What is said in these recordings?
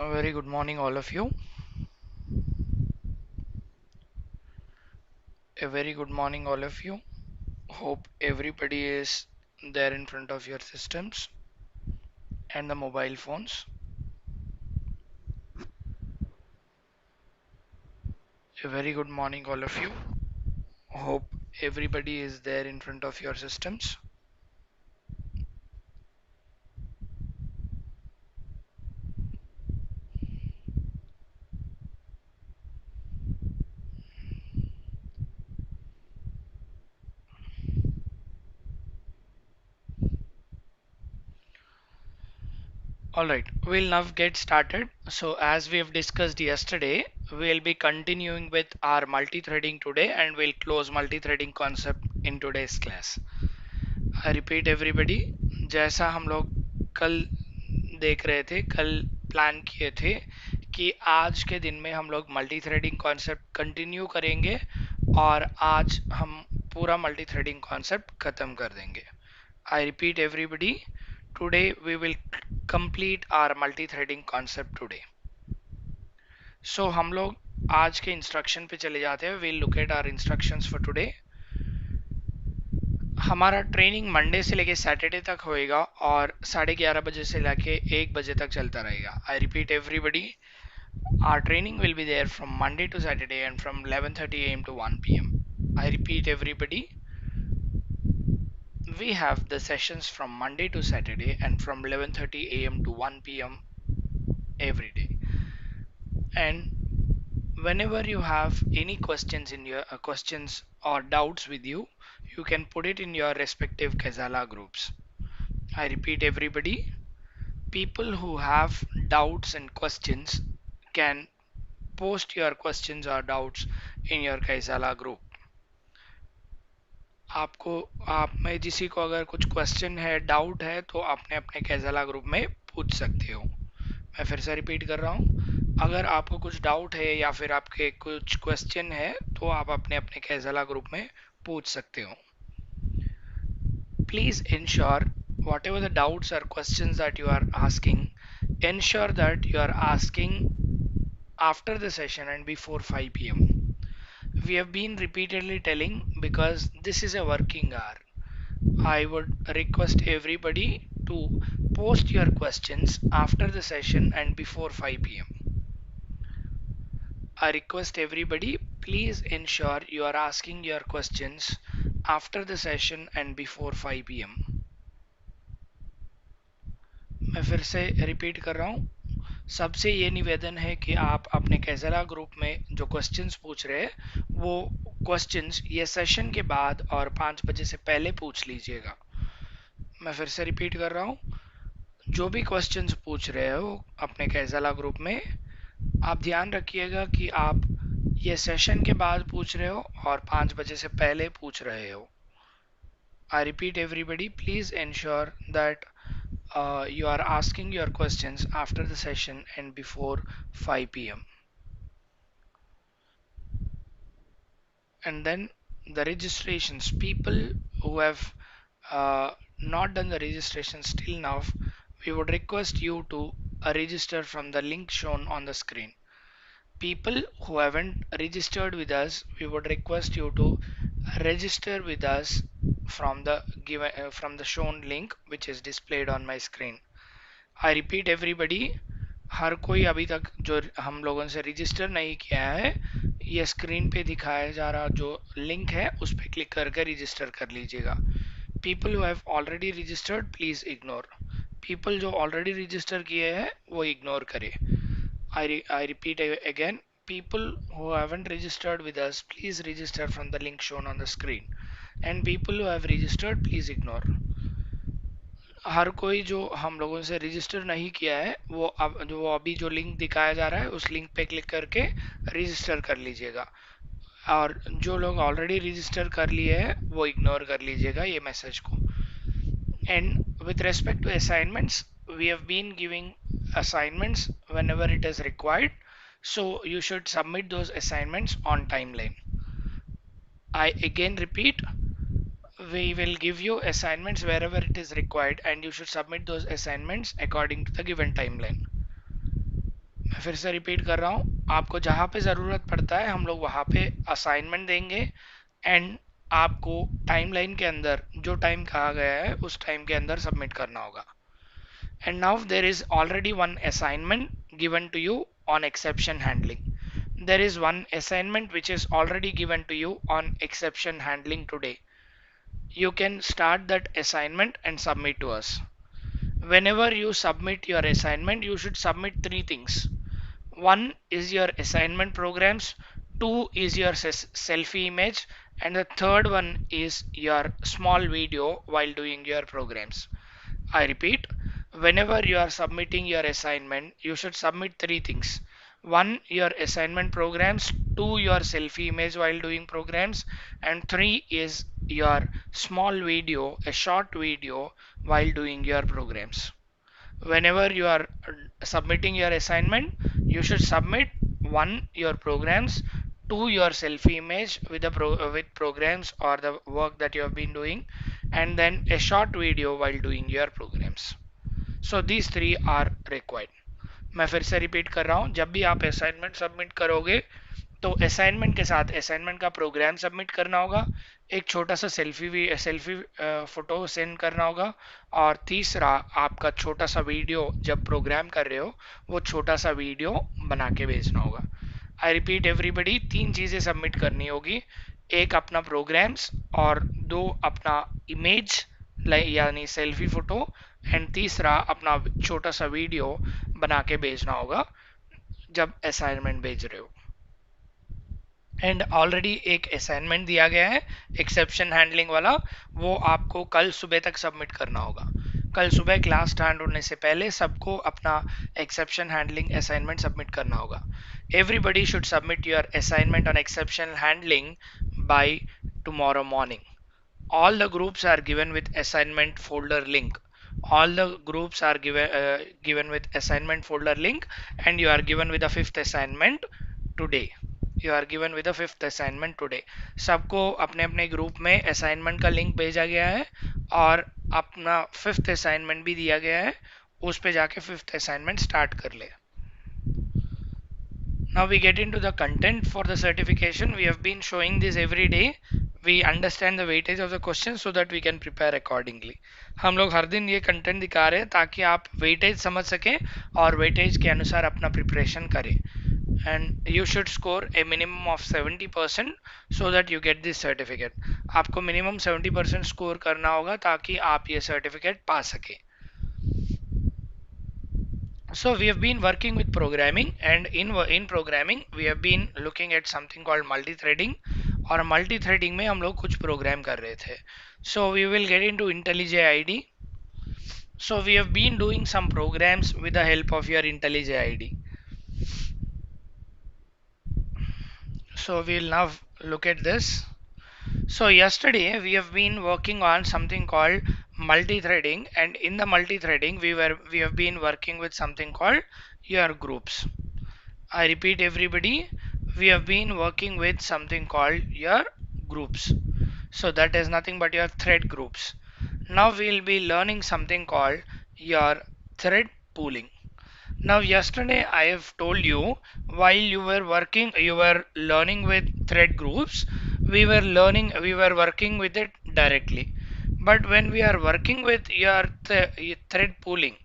A very good morning, all of you. A very good morning, all of you. Hope everybody is there in front of your systems and the mobile phones. A very good morning, all of you. Hope everybody is there in front of your systems. Alright, we'll now get started. So, as we have discussed yesterday, we'll be continuing with our multi-threading today and we'll close multi-threading concept in today's class. I repeat everybody, जैसा हम लोग कल देख रहे थे, कल plan किए थे कि आज के दिन में हम लोग मल्टी थ्रेडिंग कॉन्सेप्ट कंटिन्यू करेंगे और आज हम पूरा मल्टी थ्रेडिंग कॉन्सेप्ट खत्म कर देंगे. I repeat everybody, today we will complete our multi threading concept today. So हम लोग आज के इंस्ट्रक्शन पे चले जाते हैं. We'll look at our instructions for today. हमारा ट्रेनिंग मंडे से लेके सैटरडे तक होएगा और 11:30 बजे से लेके 1 बजे तक चलता रहेगा. आई repeat everybody, our training will be there from Monday to Saturday and from 11:30 a.m. to 1 p.m. I repeat everybody, we have the sessions from Monday to Saturday and from 11:30 a.m. to 1 p.m. every day. And whenever you have any questions in your questions or doubts with you, you can put it in your respective Kazala groups. I repeat everybody, people who have doubts and questions can post your questions or doubts in your Kaisala group. आपको आप में किसी को अगर कुछ question है, doubt है, तो आपने अपने कैजाला ग्रुप में पूछ सकते हो. मैं फिर से रिपीट कर रहा हूँ, अगर आपको कुछ डाउट है या फिर आपके कुछ क्वेश्चन है तो आप अपने अपने कैजाला ग्रुप में पूछ सकते हो. Please ensure whatever the doubts or questions that you are asking, ensure that you are asking after the session and before 5 p.m. We have been repeatedly telling because this is a working hour. I would request everybody to post your questions after the session and before 5 p.m. I request everybody, please ensure you are asking your questions after the session and before 5 p.m. मैं फिर से repeat कर रहा हूँ, सबसे ये निवेदन है कि आप अपने कैजला ग्रुप में जो क्वेश्चंस पूछ रहे हैं वो क्वेश्चंस ये सेशन के बाद और 5 बजे से पहले पूछ लीजिएगा. मैं फिर से रिपीट कर रहा हूँ, जो भी क्वेश्चंस पूछ रहे हो अपने कैजला ग्रुप में, आप ध्यान रखिएगा कि आप ये सेशन के बाद पूछ रहे हो और 5 बजे से पहले पूछ रहे हो. I repeat everybody, please ensure that you are asking your questions after the session and before 5 p.m. And then the registrations, people who have not done the registrations till now, we would request you to register from the link shown on the screen. People who haven't registered with us, we would request you to register with us from the from the shown link which is displayed on my screen. I repeat everybody, हर कोई अभी तक जो हम लोगों से register नहीं किया है, ये स्क्रीन पे दिखाया जा रहा जो लिंक है उस पर क्लिक करके रजिस्टर कर लीजिएगा. People who have already registered, please ignore. People जो already register किए हैं वो ignore करें. I repeat again, people who haven't registered with us, please register from the link shown on the screen. And people who have registered, please ignore. हर कोई जो हम लोगों से रजिस्टर नहीं किया है वो अभी जो लिंक दिखाया जा रहा है उस लिंक पे क्लिक करके रजिस्टर कर लीजिएगा. और जो लोग ऑलरेडी रजिस्टर कर लिए हैं वो इग्नोर कर लीजिएगा ये मैसेज को. And with respect to assignments, we have been giving assignments whenever it is required, so you should submit those assignments on timeline. I again repeat, we will give you assignments wherever it is required and you should submit those assignments according to the given timeline. मैं फिर से repeat कर रहा हूँ, आपको जहाँ पे ज़रूरत पड़ता है हम लोग वहाँ पे असाइनमेंट देंगे एंड आपको टाइमलाइन के अंदर जो टाइम कहा गया है उस टाइम के अंदर सबमिट करना होगा. And now there is already one assignment given to you on exception handling. There is one assignment which is already given to you on exception handling today. You can start that assignment and submit to us. Whenever you submit your assignment, you should submit three things. One is your assignment programs, two is your selfie image, and the third one is your small video while doing your programs. I repeat, whenever you are submitting your assignment, you should submit three things. One, your assignment programs, two, your selfie image while doing programs, and three is your small video, a short video while doing your programs. Whenever you are submitting your assignment, you should submit one, your programs, two, your selfie image with with programs or the work that you have been doing, and then a short video while doing your programs. So these three are required. मैं फिर से repeat कर रहा हूँ, जब भी आप assignment submit करोगे तो असाइनमेंट के साथ असाइनमेंट का प्रोग्राम सबमिट करना होगा, एक छोटा सा सेल्फी फोटो सेंड करना होगा, और तीसरा आपका छोटा सा वीडियो जब प्रोग्राम कर रहे हो वो छोटा सा वीडियो बना के भेजना होगा. आई रिपीट एवरीबडी, तीन चीज़ें सबमिट करनी होगी, एक अपना प्रोग्राम्स और दो अपना इमेज यानी सेल्फी फोटो, एंड तीसरा अपना छोटा सा वीडियो बना के भेजना होगा जब असाइनमेंट भेज रहे हो. एंड ऑलरेडी एक असाइनमेंट दिया गया है एक्सेप्शन हैंडलिंग वाला, वो आपको कल सुबह तक सबमिट करना होगा. कल सुबह क्लास स्टार्ट होने से पहले सबको अपना एक्सेप्शन हैंडलिंग असाइनमेंट सबमिट करना होगा. Everybody should submit your assignment on exception handling by tomorrow morning. All the groups are given with assignment folder link. All the groups are given with assignment folder link, and you are given with the fifth assignment today. You are given with the fifth assignment today. सबको अपने अपने group में assignment का link भेजा गया है और अपना फिफ्थ असाइनमेंट भी दिया गया है, उस पे जाके फिफ्थ असाइनमेंट स्टार्ट कर ले. Now we get into the content for the certification. We have been showing this every day. We understand the weightage of the question so that we can prepare accordingly. हम लोग हर दिन ये content दिखा रहे हैं ताकि आप वेटेज समझ सकें और वेटेज के अनुसार अपना प्रिपरेशन करें. And you should score A minimum of 70% so that you get this certificate. आपको मिनिमम 70% स्कोर करना होगा ताकि आप ये सर्टिफिकेट पा सकें. So we have been working with programming, and in programming we have been looking at something called multi-threading, और multi-threading में हम लोग कुछ प्रोग्राम कर रहे थे. So we will get into IntelliJ IDE. So we have been doing some programs with the help of your IntelliJ IDE. So we'll now look at this. So yesterday we have been working on something called multi-threading, and in the multi-threading we have been working with something called your groups. I repeat everybody, we have been working with something called your groups. So that is nothing but your thread groups. Now we will be learning something called your thread pooling. Now yesterday I have told you, while you were learning with thread groups, we were working with it directly. But when we are working with your thread pooling,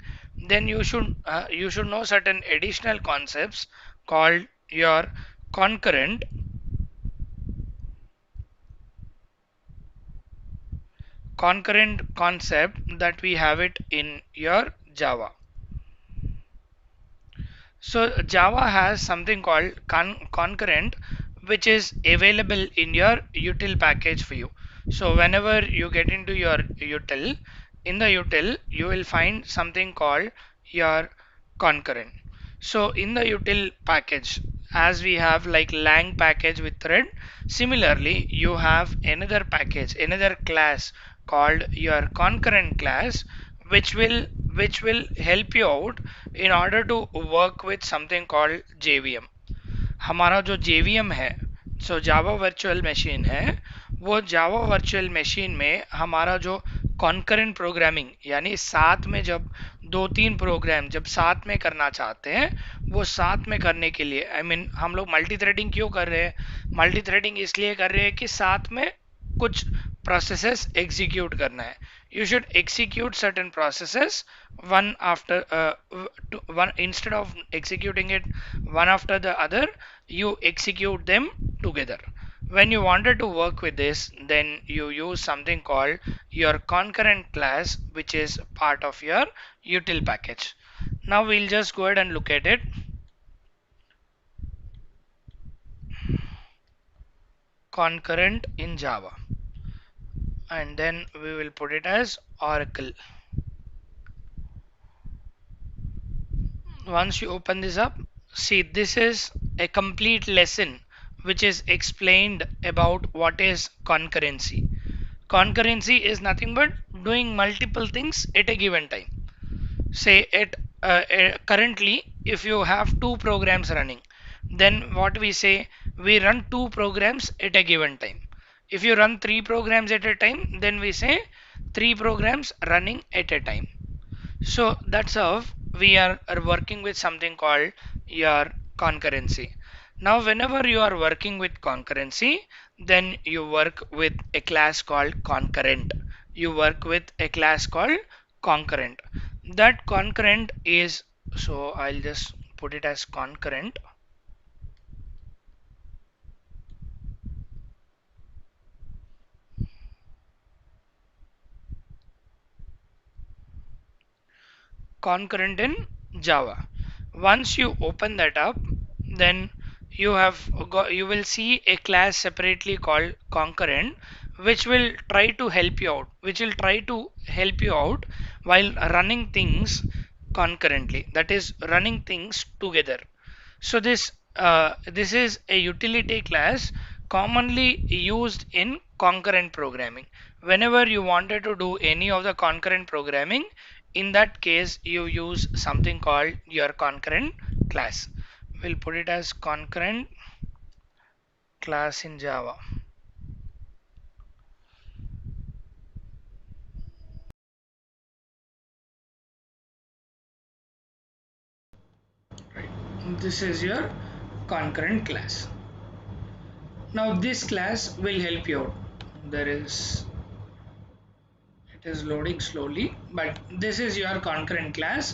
then you should know certain additional concepts called your concurrent concept that we have it in your Java. So Java has something called concurrent, which is available in your util package for you. So whenever you get into your util, in the util you will find something called your concurrent. So in the util package, as we have like lang package with thread, similarly you have another package, another class called your concurrent class, which will help you out in order to work with something called JVM. हमारा जो JVM है, सो Java virtual machine है, वो Java virtual machine में हमारा जो concurrent programming यानी साथ में जब दो तीन प्रोग्राम जब साथ में करना चाहते हैं, वो साथ में करने के लिए हम लोग मल्टी थ्रेडिंग क्यों कर रहे हैं? मल्टी थ्रेडिंग इसलिए कर रहे हैं कि साथ में कुछ प्रोसेसेस एग्जीक्यूट करना है. You should execute certain processes one after one, instead of executing it one after the other, you execute them together. When you wanted to work with this, then you use something called your concurrent class, which is part of your util package. Now we'll just go ahead and look at it. Concurrent in Java, and then we will put it as Oracle. Once you open this up, see, this is a complete lesson which is explained about what is concurrency. Concurrency is nothing but doing multiple things at a given time. Say currently, if you have two programs running, then what we say, we run two programs at a given time. If you run three programs at a time, then we say three programs running at a time. So that's how we are working with something called your concurrency. Now, whenever you are working with concurrency, then you work with a class called concurrent. You work with a class called concurrent. That concurrent is, so I'll just put it as concurrent. Concurrent in Java. Once you open that up, then you will see a class separately called concurrent, which will try to help you out, while running things concurrently, that is running things together. So this is a utility class commonly used in concurrent programming. Whenever you wanted to do any of the concurrent programming, in that case you use something called your concurrent class. We'll put it as concurrent class in Java. Right. This is your concurrent class. Now this class will help you out. There is It is loading slowly, but this is your concurrent class,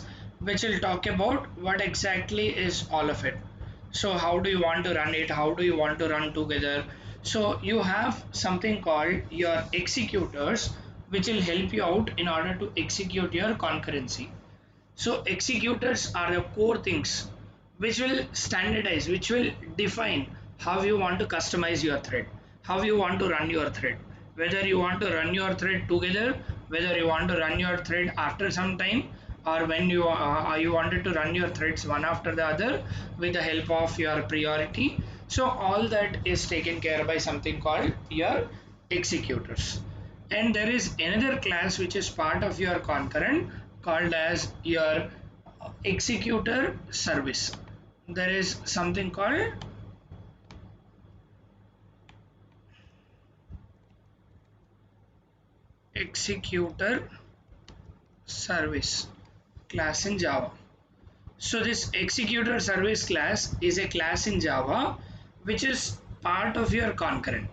which will talk about what exactly is all of it. So how do you want to run it? How do you want to run together? So you have something called your executors, which will help you out in order to execute your concurrency. So executors are the core things which will standardize, which will define how you want to customize your thread, how you want to run your thread, whether you want to run your thread together, whether you want to run your thread after some time, or when you wanted to run your threads one after the other with the help of your priority. So all that is taken care by something called your executors. And there is another class which is part of your concurrent called as your executor service. There is something called executor service class in Java. So this executor service class is a class in Java which is part of your concurrent.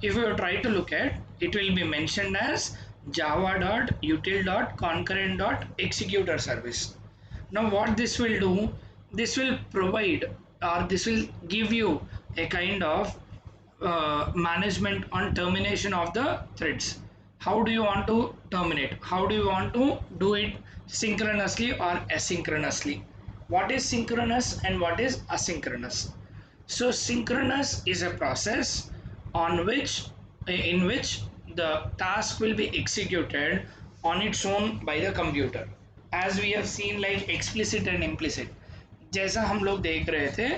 If you try to look at, it will be mentioned as java.util.concurrent.executor service. Now what this will do, this will provide, or this will give you a kind of management on termination of the threads. How do you want to terminate? How do you want to do it synchronously or asynchronously? What is synchronous and what is asynchronous? So synchronous is a process on which in which the task will be executed on its own by the computer. As we have seen, like explicit and implicit, जैसा हम लोग देख रहे थे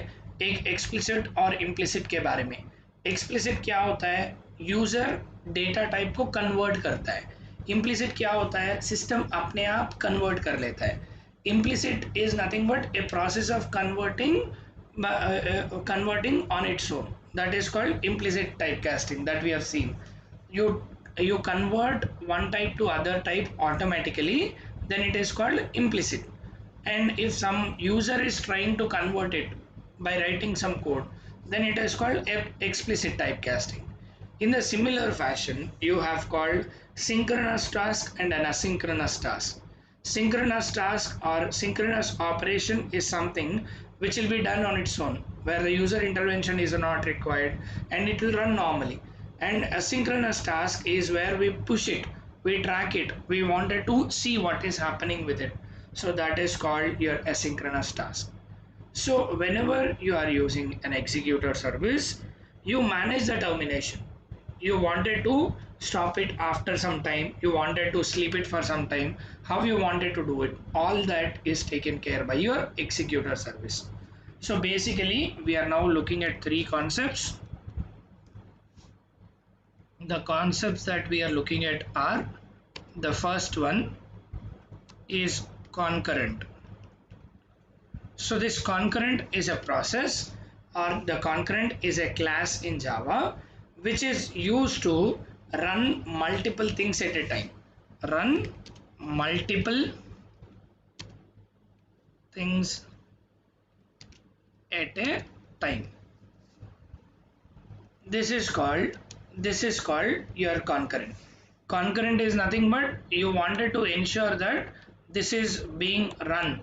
एक explicit और implicit के बारे में. Explicit क्या होता है? यूजर डेटा टाइप को कन्वर्ट करता है. Implicit क्या होता है? सिस्टम अपने आप कन्वर्ट कर लेता है. Implicit is nothing but a process of converting on its own. That is called implicit typecasting that we have seen. You you convert one type to other type automatically then it is called implicit. And if some user is trying to convert it by writing some code, then it is called explicit typecasting. In the similar fashion, you have called synchronous task and an asynchronous task. Synchronous task or synchronous operation is something which will be done on its own, where the user intervention is not required and it will run normally. And asynchronous task is where we push it, we track it, we wanted to see what is happening with it. So that is called your asynchronous task. So whenever you are using an executor service, you manage the termination. You wanted to stop it after some time, you wanted to sleep it for some time, how you wanted to do it, all that is taken care by your executor service. So basically we are now looking at three concepts. The concepts that we are looking at are, the first one is concurrent. So this concurrent is a process, or the concurrent is a class in Java which is used to run multiple things at a time. Run multiple things at a time. This is called your concurrent. Concurrent is nothing but you wanted to ensure that this is being run,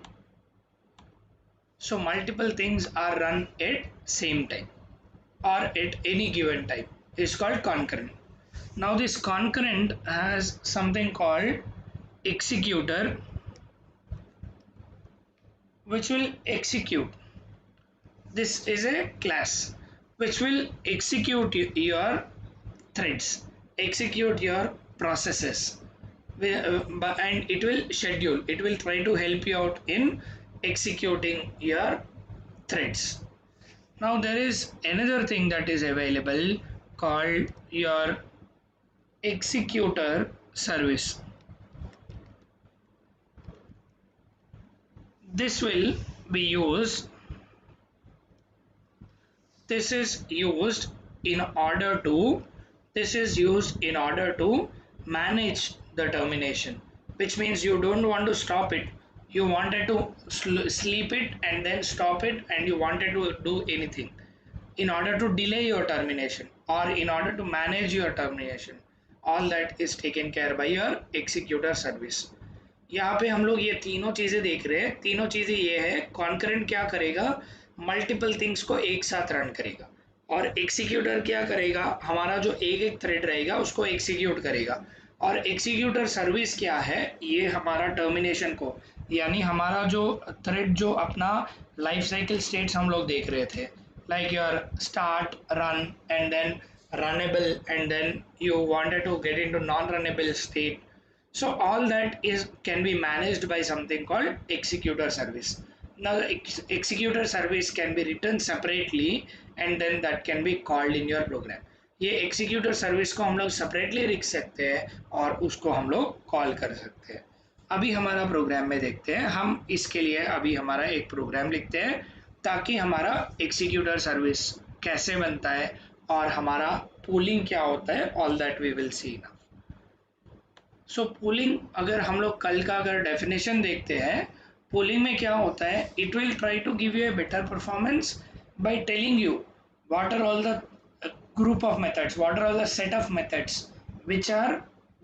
so multiple things are run at same time or at any given time, is called concurrent. Now this concurrent has something called executor which will execute. This is a class which will execute your threads, execute your processes, and it will schedule, it will try to help you out in executing your threads. Now there is another thing that is available called your executor service. This will be used, this is used in order to, this is used in order to manage the termination, which means you don't want to stop it, you wanted to sleep it and then stop it, and you wanted to do anything in order to delay your termination or in order to manage your termination, all that is taken care by your executor service. यहाँ पे हम लोग ये तीनों चीज़ें देख रहे हैं। तीनों चीज़ें ये है, कॉन्करेंट क्या करेगा, मल्टीपल थिंग्स को एक साथ रन करेगा, और एग्जीक्यूटर क्या करेगा, हमारा जो एक एक थ्रेड रहेगा उसको एग्जीक्यूट करेगा। और एग्जीक्यूटर सर्विस क्या है, ये हमारा टर्मिनेशन को, यानी हमारा जो थ्रेड जो अपना लाइफ साइकिल स्टेट्स हम लोग देख रहे थे, like your start, run, and then runnable, and then you wanted to get into non-runnable state. So all that is can be managed by something called executor service. Now the executor service can be written separately and then that can be called in your program. ये executor service को हम लोग separately लिख सकते हैं और उसको हम लोग कॉल कर सकते हैं। अभी हमारा प्रोग्राम में देखते हैं, हम इसके लिए अभी हमारा एक प्रोग्राम लिखते हैं ताकि हमारा एग्जीक्यूटर सर्विस कैसे बनता है और हमारा पूलिंग क्या होता है, all that we will see now. So pooling, अगर हम लोग कल का अगर डेफिनेशन देखते हैं, पूलिंग में क्या होता है, it will try to give you a better performance by telling you what are all the group of methods, what are all the set of methods which are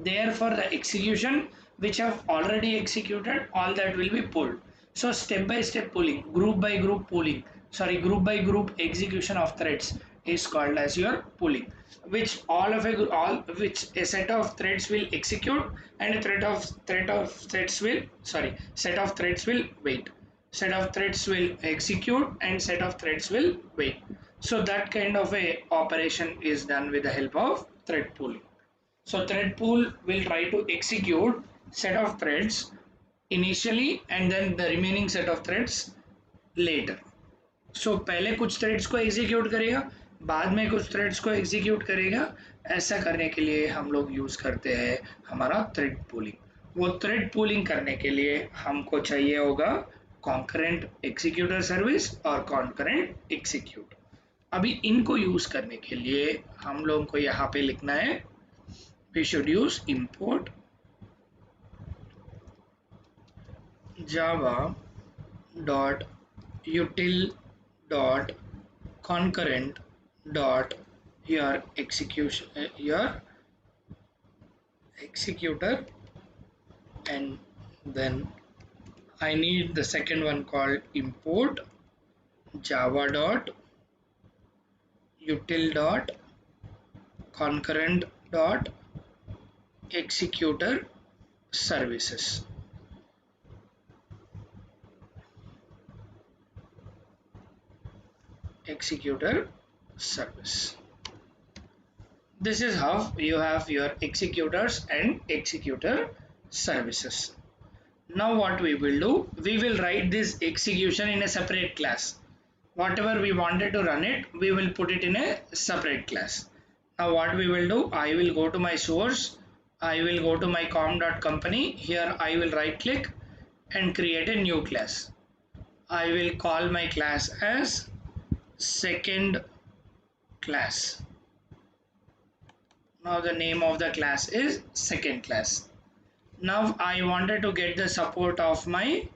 there for the execution, which have already executed, all that will be pulled. So step by step pulling, group by group pulling, sorry, group by group execution of threads is called as your pulling, which which a set of threads will execute and a set of threads will wait, set of threads will execute and set of threads will wait. So that kind of a operation is done with the help of thread pooling. So thread pool will try to execute set of threads initially and then the remaining set of threads later. So पहले कुछ threads को execute करेगा, बाद में कुछ threads को execute करेगा। ऐसा करने के लिए हम लोग यूज करते हैं हमारा thread pooling। वो thread pooling करने के लिए हमको चाहिए होगा concurrent executor service और concurrent execute। अभी इनको यूज करने के लिए हम लोगों को यहाँ पे लिखना है, we should use import java dot util dot concurrent dot your execution your executor, and then I need the second one called import java dot util dot concurrent dot executor services. Executor service. This is how you have your executors and executor services. Now what we will do, we will write this execution in a separate class. Whatever we wanted to run it, we will put it in a separate class. Now what we will do, I will go to my source, I will go to my com.company. Here I will right click and create a new class. I will call my class as second class. Now the name of the class is second class. Now I wanted to get the support of my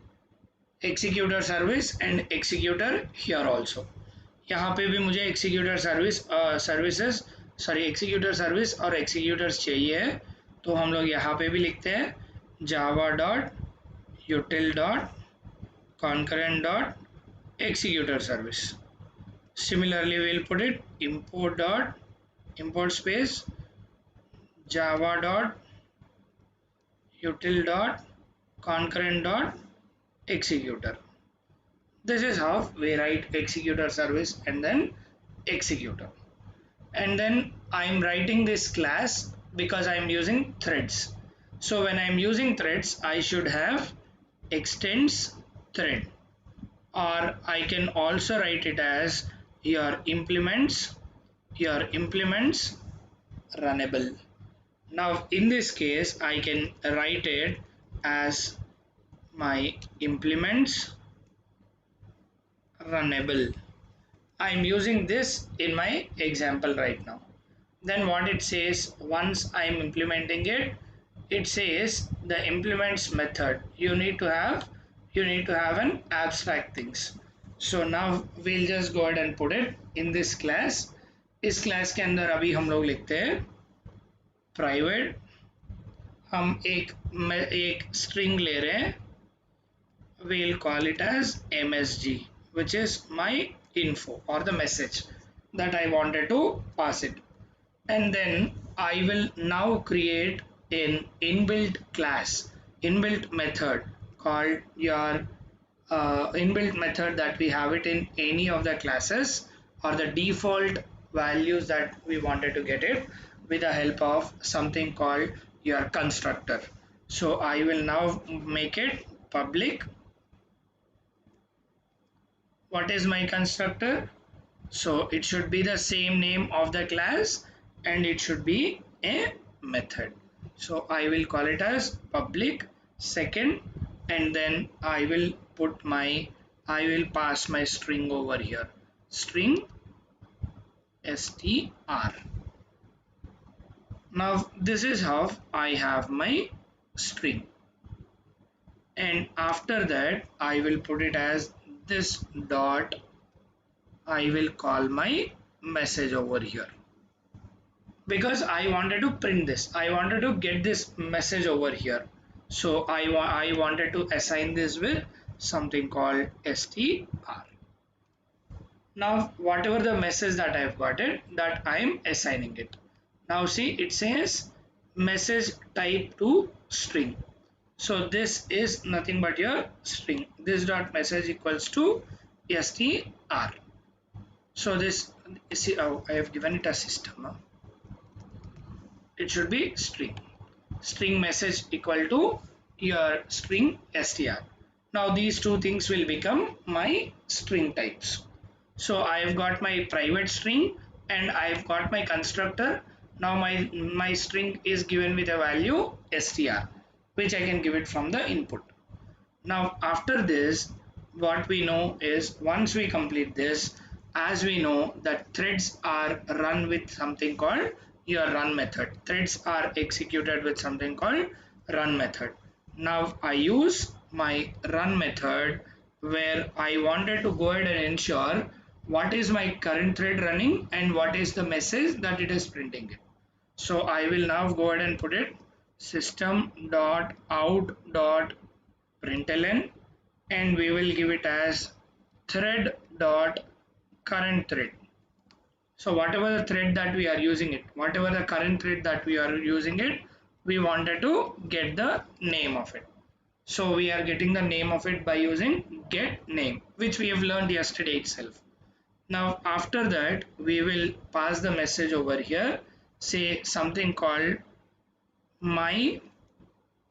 executor service and executor here also. यहाँ पे भी मुझे executor service services sorry executor service और executors चाहिए है, तो हम लोग यहाँ पे भी लिखते हैं java dot util dot concurrent dot executor service. Similarly we will put it import space java dot util dot concurrent dot executor. This is how we write executor service and then executor. And then I'm writing this class because I'm using threads. So when I'm using threads, I should have extends thread, or I can also write it as your implements runnable. Now in this case I can write it as my implements runnable. I'm using this in my example right now. Then what it says, once I'm implementing it, it says the implements method you need to have an abstract things. So now we'll just go ahead and put it in this class. इस class के अंदर अभी हम लोग लिखते हैं private, हम एक string ले रहे हैं, we'll call it as msg, which is my info or the message that I wanted to pass it. And then I will now create an inbuilt method called your inbuilt method that we have it in any of the classes, or the default values that we wanted to get it with the help of something called your constructor. So I will now make it public. What is my constructor? So it should be the same name of the class and it should be a method. So I will call it as public second, and then I will pass my string over here, string str. Now this is how I have my string, and after that I will put it as this dot, I will call my message over here because I wanted to print this. I wanted to get this message over here. So I wanted to assign this with something called str. Now whatever the message that I've got it, that I am assigning it. Now see, it says message type to string. So this is nothing but your string. This dot message equals to str. So this, see, oh, I have given it a system. It should be string message equal to your string str. Now these two things will become my string types. So I have got my private string and I have got my constructor. Now my string is given with a value str, which I can give it from the input. Now after this, what we know is, once we complete this, as we know that threads are run with something called your run method. Threads are executed with something called run method. Now I use my run method where I wanted to go ahead and ensure what is my current thread running and what is the message that it is printing it. So I will now go ahead and put it system.out.println, and we will give it as thread.current thread. So whatever the thread that we are using it, whatever the current thread that we are using it, we wanted to get the name of it. So we are getting the name of it by using get name, which we have learned yesterday itself. Now after that, we will pass the message over here, say something called my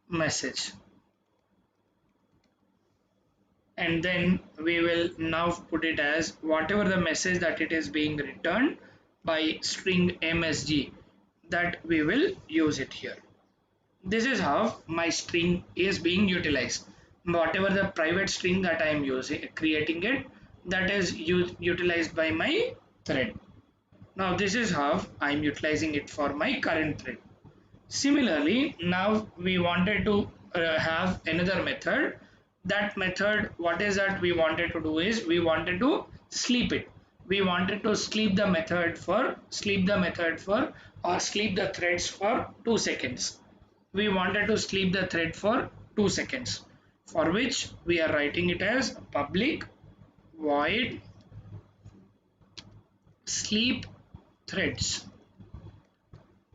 message, and then we will now put it as whatever the message that it is being returned by string msg, that we will use it here. This is how my string is being utilized. Whatever the private string that I am using, creating it, that is utilized by my thread. Now this is how I am utilizing it for my current thread. Similarly, now we wanted to have another method. That method, what is that we wanted to do is we wanted to sleep it. We wanted to sleep the threads for 2 seconds. We wanted to sleep the thread for 2 seconds, for which we are writing it as public void sleep threads.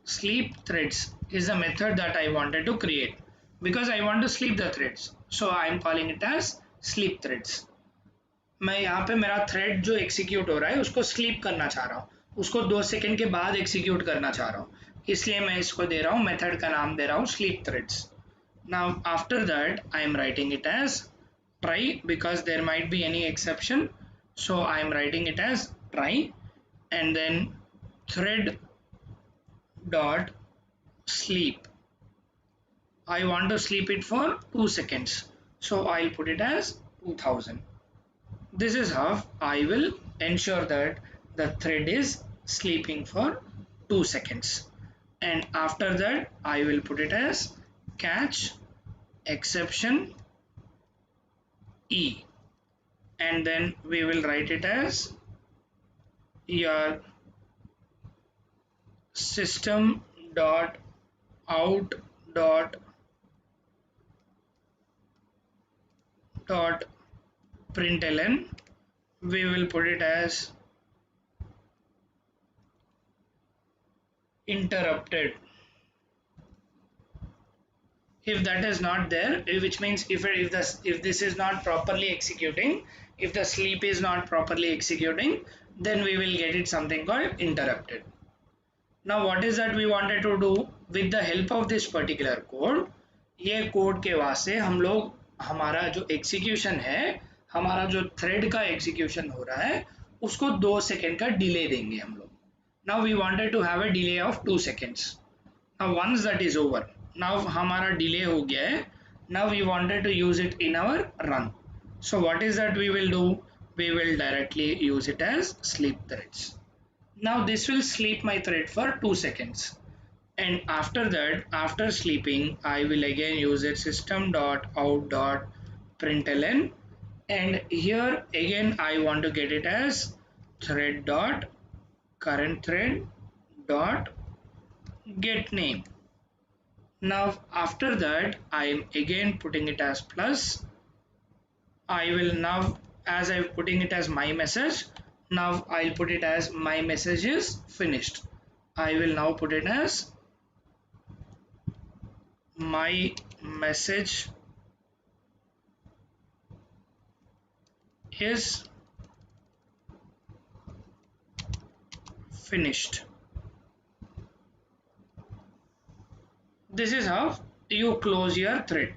Sleep threads is a method that I wanted to create because I want to sleep the threads. So I am calling it as sleep threads. मैं यहाँ पे मेरा thread जो execute हो रहा है उसको sleep करना चाह रहा हूँ, उसको 2 सेकंड के बाद एग्जीक्यूट करना चाह रहा हूँ, इसलिए मैं इसको दे रहा हूँ, मेथड का नाम दे रहा हूँ sleep threads. Now after that I am writing it as try because there might be any exception, so I am writing it as try, and then thread dot sleep. I want to sleep it for 2 seconds, so I'll put it as 2000. This is how I will ensure that the thread is sleeping for 2 seconds, and after that I will put it as catch exception E, and then we will write it as your system dot out dot println. We will put it as interrupted. If that is not there, which means if this is not properly executing, if the sleep is not properly executing, then we will get it something called interrupted. Now what is that we wanted to do with the help of this particular code? ये code के वास्ते हम लोग हमारा जो execution है, हमारा जो थ्रेड का एग्जीक्यूशन हो रहा है, उसको 2 सेकेंड का डिले देंगे हम लोग. Now we wanted to have a delay of 2 seconds. Now once that is over, now हमारा delay हो गया है. Now we wanted to use it in our run. So what is that we will do? We will directly use it as sleep threads. Now this will sleep my thread for 2 seconds, and after that, after sleeping, I will again use it system.out.println, and here again I want to get it as thread dot current thread dot get name. Now after that I am again putting it as plus. I will now, as I'm putting it as my message, now I'll put it as my message is finished. I will now put it as my message is finished. This is how you close your thread.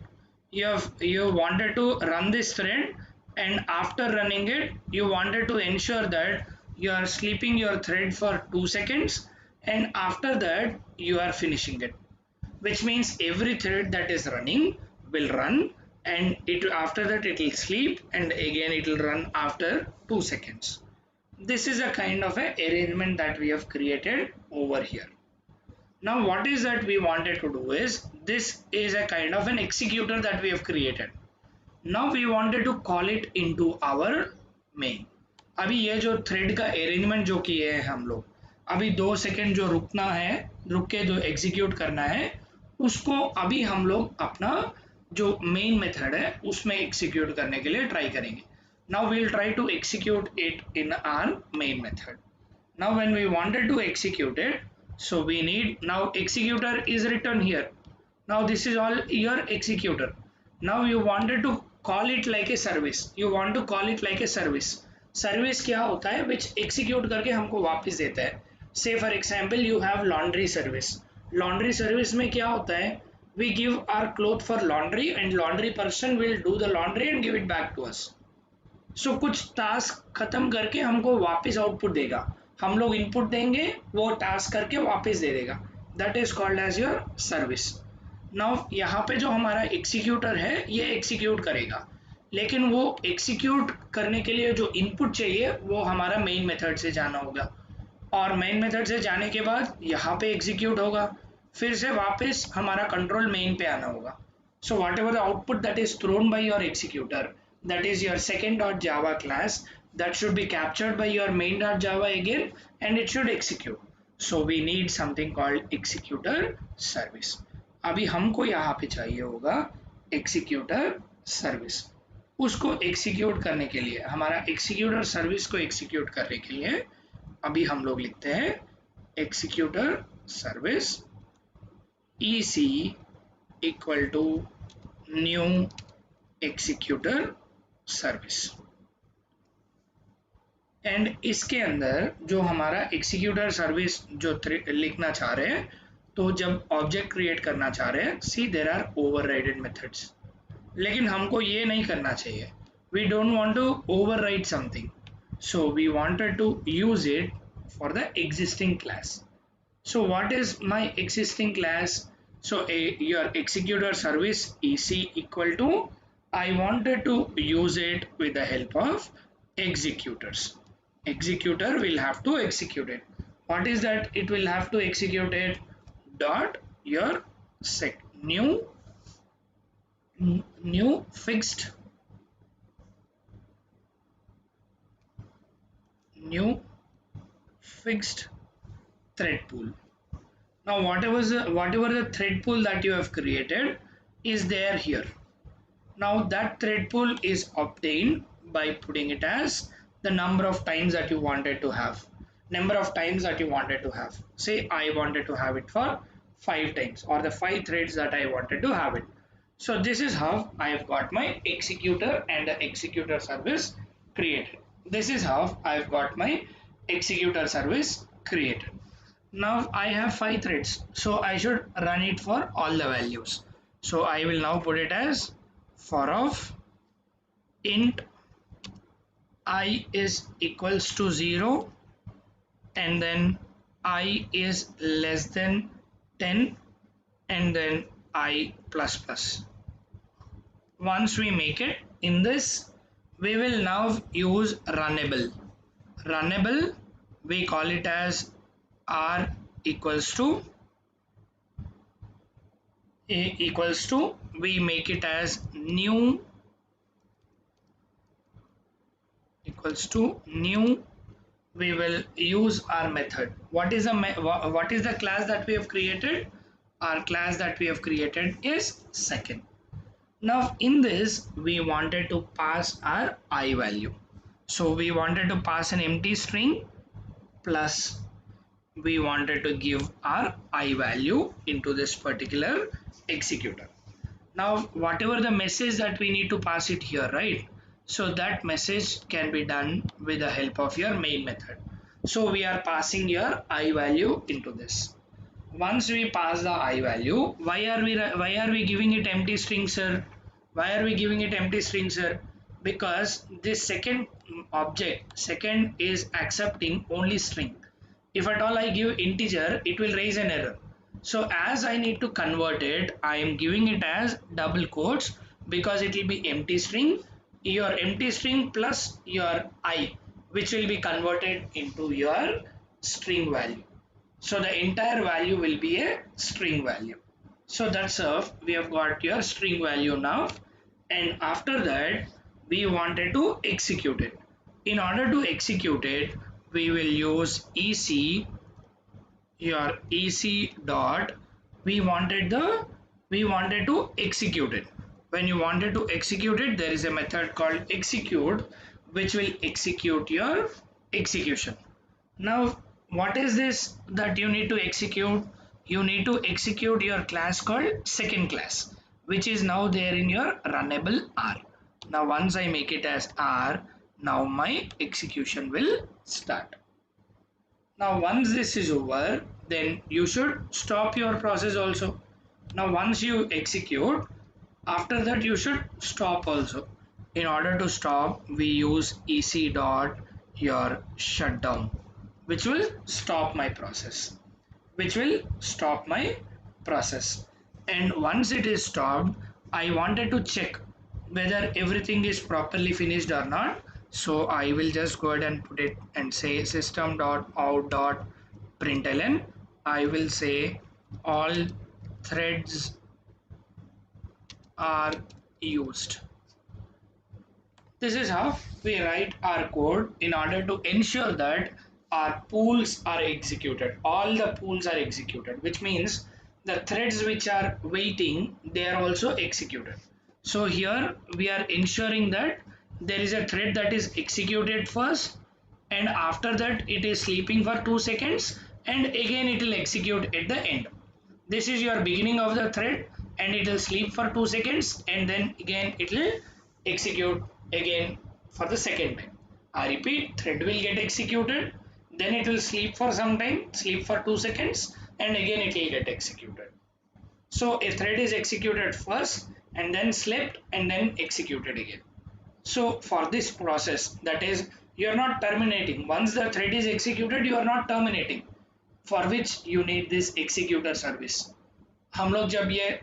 You wanted to run this thread, and after running it you wanted to ensure that you are sleeping your thread for 2 seconds, and after that you are finishing it, which means every thread that is running will run, and it after that it will sleep, and again it will run after 2 seconds. This is a kind of a arrangement that we have created over here. Now what is that we wanted to do is, this is a kind of an executor that we have created. Now we wanted to call it into our main. अभी ये जो thread का arrangement जो किए हैं हम लोग, अभी 2 सेकेंड जो रुकना है, रुक के जो एग्जीक्यूट करना है, उसको अभी हम लोग अपना जो मेन मेथड है उसमें एग्जीक्यूट करने के लिए ट्राई करेंगे। Now we will try to execute it in our main method. Now when we wanted to execute it, so we need, now executor is written here. Now this is all your executor. Now you wanted to call it like a service. You want to call it like a service. Service क्या होता है? Which execute करके हमको वापस देता है. Say for example you have laundry service. Laundry service में क्या होता है? We give our cloth for laundry and laundry person will do the laundry and give it back to us. कुछ टास्क खत्म करके हमको वापस आउटपुट देगा, हम लोग इनपुट देंगे, वो टास्क करके वापस दे देगा। That is called as your service. Now यहाँ पे जो हमारा एग्जीक्यूटर है ये एग्जीक्यूट करेगा, लेकिन वो एग्जीक्यूट करने के लिए जो इनपुट चाहिए वो हमारा मेन मेथड से जाना होगा, और मेन मेथड से जाने के बाद यहाँ पे एग्जीक्यूट होगा, फिर से वापस हमारा कंट्रोल मेन पे आना होगा। So whatever the output that is thrown by your executor, that is your second.java class, that should be captured by your main.java again and it should execute. So we need something called executor service. अभी हमको यहाँ पे चाहिए होगा executor service। उसको execute करने के लिए, हमारा executor service को execute करने के लिए अभी हम लोग लिखते हैं executor service EC equal to new executor service। And इसके अंदर जो हमारा executor service जो लिखना चाह रहे हैं, तो जब ऑब्जेक्ट क्रिएट करना चाह रहे हैं, सी देर आर ओवरराइडेड मेथड्स, लेकिन हमको ये नहीं करना चाहिए। We don't want to override something, so we wanted to use it for the existing class. So what is my existing class? So your executor service EC equal to, I wanted to use it with the help of executors. Executor will have to execute it. What is that? It will have to execute it dot your new fixed new fixed thread pool. Now whatever the thread pool that you have created is there here. Now that thread pool is obtained by putting it as the number of times that you wanted to have. Number of times that you wanted to have. Say I wanted to have it for 5 times, or the 5 threads that I wanted to have it. So this is how I have got my executor and the executor service created. This is how I have got my executor service created. Now I have 5 threads, so I should run it for all the values. So I will now put it as for of int I is equals to 0 and then I is less than 10 and then I plus plus. Once we make it in this, we will now use runnable. Runnable, we call it as R equals to A equals to, we make it as new equals to new, we will use our method. What is the class that we have created? Our class that we have created is second. Now in this we wanted to pass our I value, so we wanted to pass an empty string plus we wanted to give our I value into this particular executor. Now whatever the message that we need to pass it here, right? So that message can be done with the help of your main method. So we are passing your I value into this. Once we pass the I value, why are we giving it empty string, sir? Why are we giving it empty string, sir? Because this second object, second is accepting only string. If at all I give integer, it will raise an error. So as I need to convert it, I am giving it as double quotes because it will be empty string, your empty string plus your I, which will be converted into your string value. So the entire value will be a string value. So that's how we have got your string value now. and after that we wanted to execute it. In order to execute it, we will use ec, your ec dot, we wanted the we wanted to execute it. When you wanted to execute it, there is a method called execute which will execute your execution. Now what is this that you need to execute? You need to execute your class called second class, which is now there in your runnable R. Now once I make it as R, now my execution will start. Now once this is over, then you should stop your process also. Now once you execute, after that you should stop also. In order to stop, we use ec dot your shutdown, which will stop my process, which will stop my process. And once it is stopped, I wanted to check whether everything is properly finished or not. So I will just go ahead and put it and say system.out.println. I will say all threads are used. This is how we write our code in order to ensure that our pools are executed. All the pools are executed, which means the threads which are waiting, they are also executed. So here we are ensuring that there is a thread that is executed first, and after that it is sleeping for 2 seconds, and again it will execute at the end. This is your beginning of the thread, and it will sleep for 2 seconds, and then again it will execute again for the second time. I repeat, thread will get executed, then it will sleep for some time, sleep for 2 seconds, and again it will get executed. So a thread is executed first and then slept and then executed again. So for this process, that is, you are not terminating. Once the thread is executed, you are not terminating, for which you need this executor service. हम लोग जब ये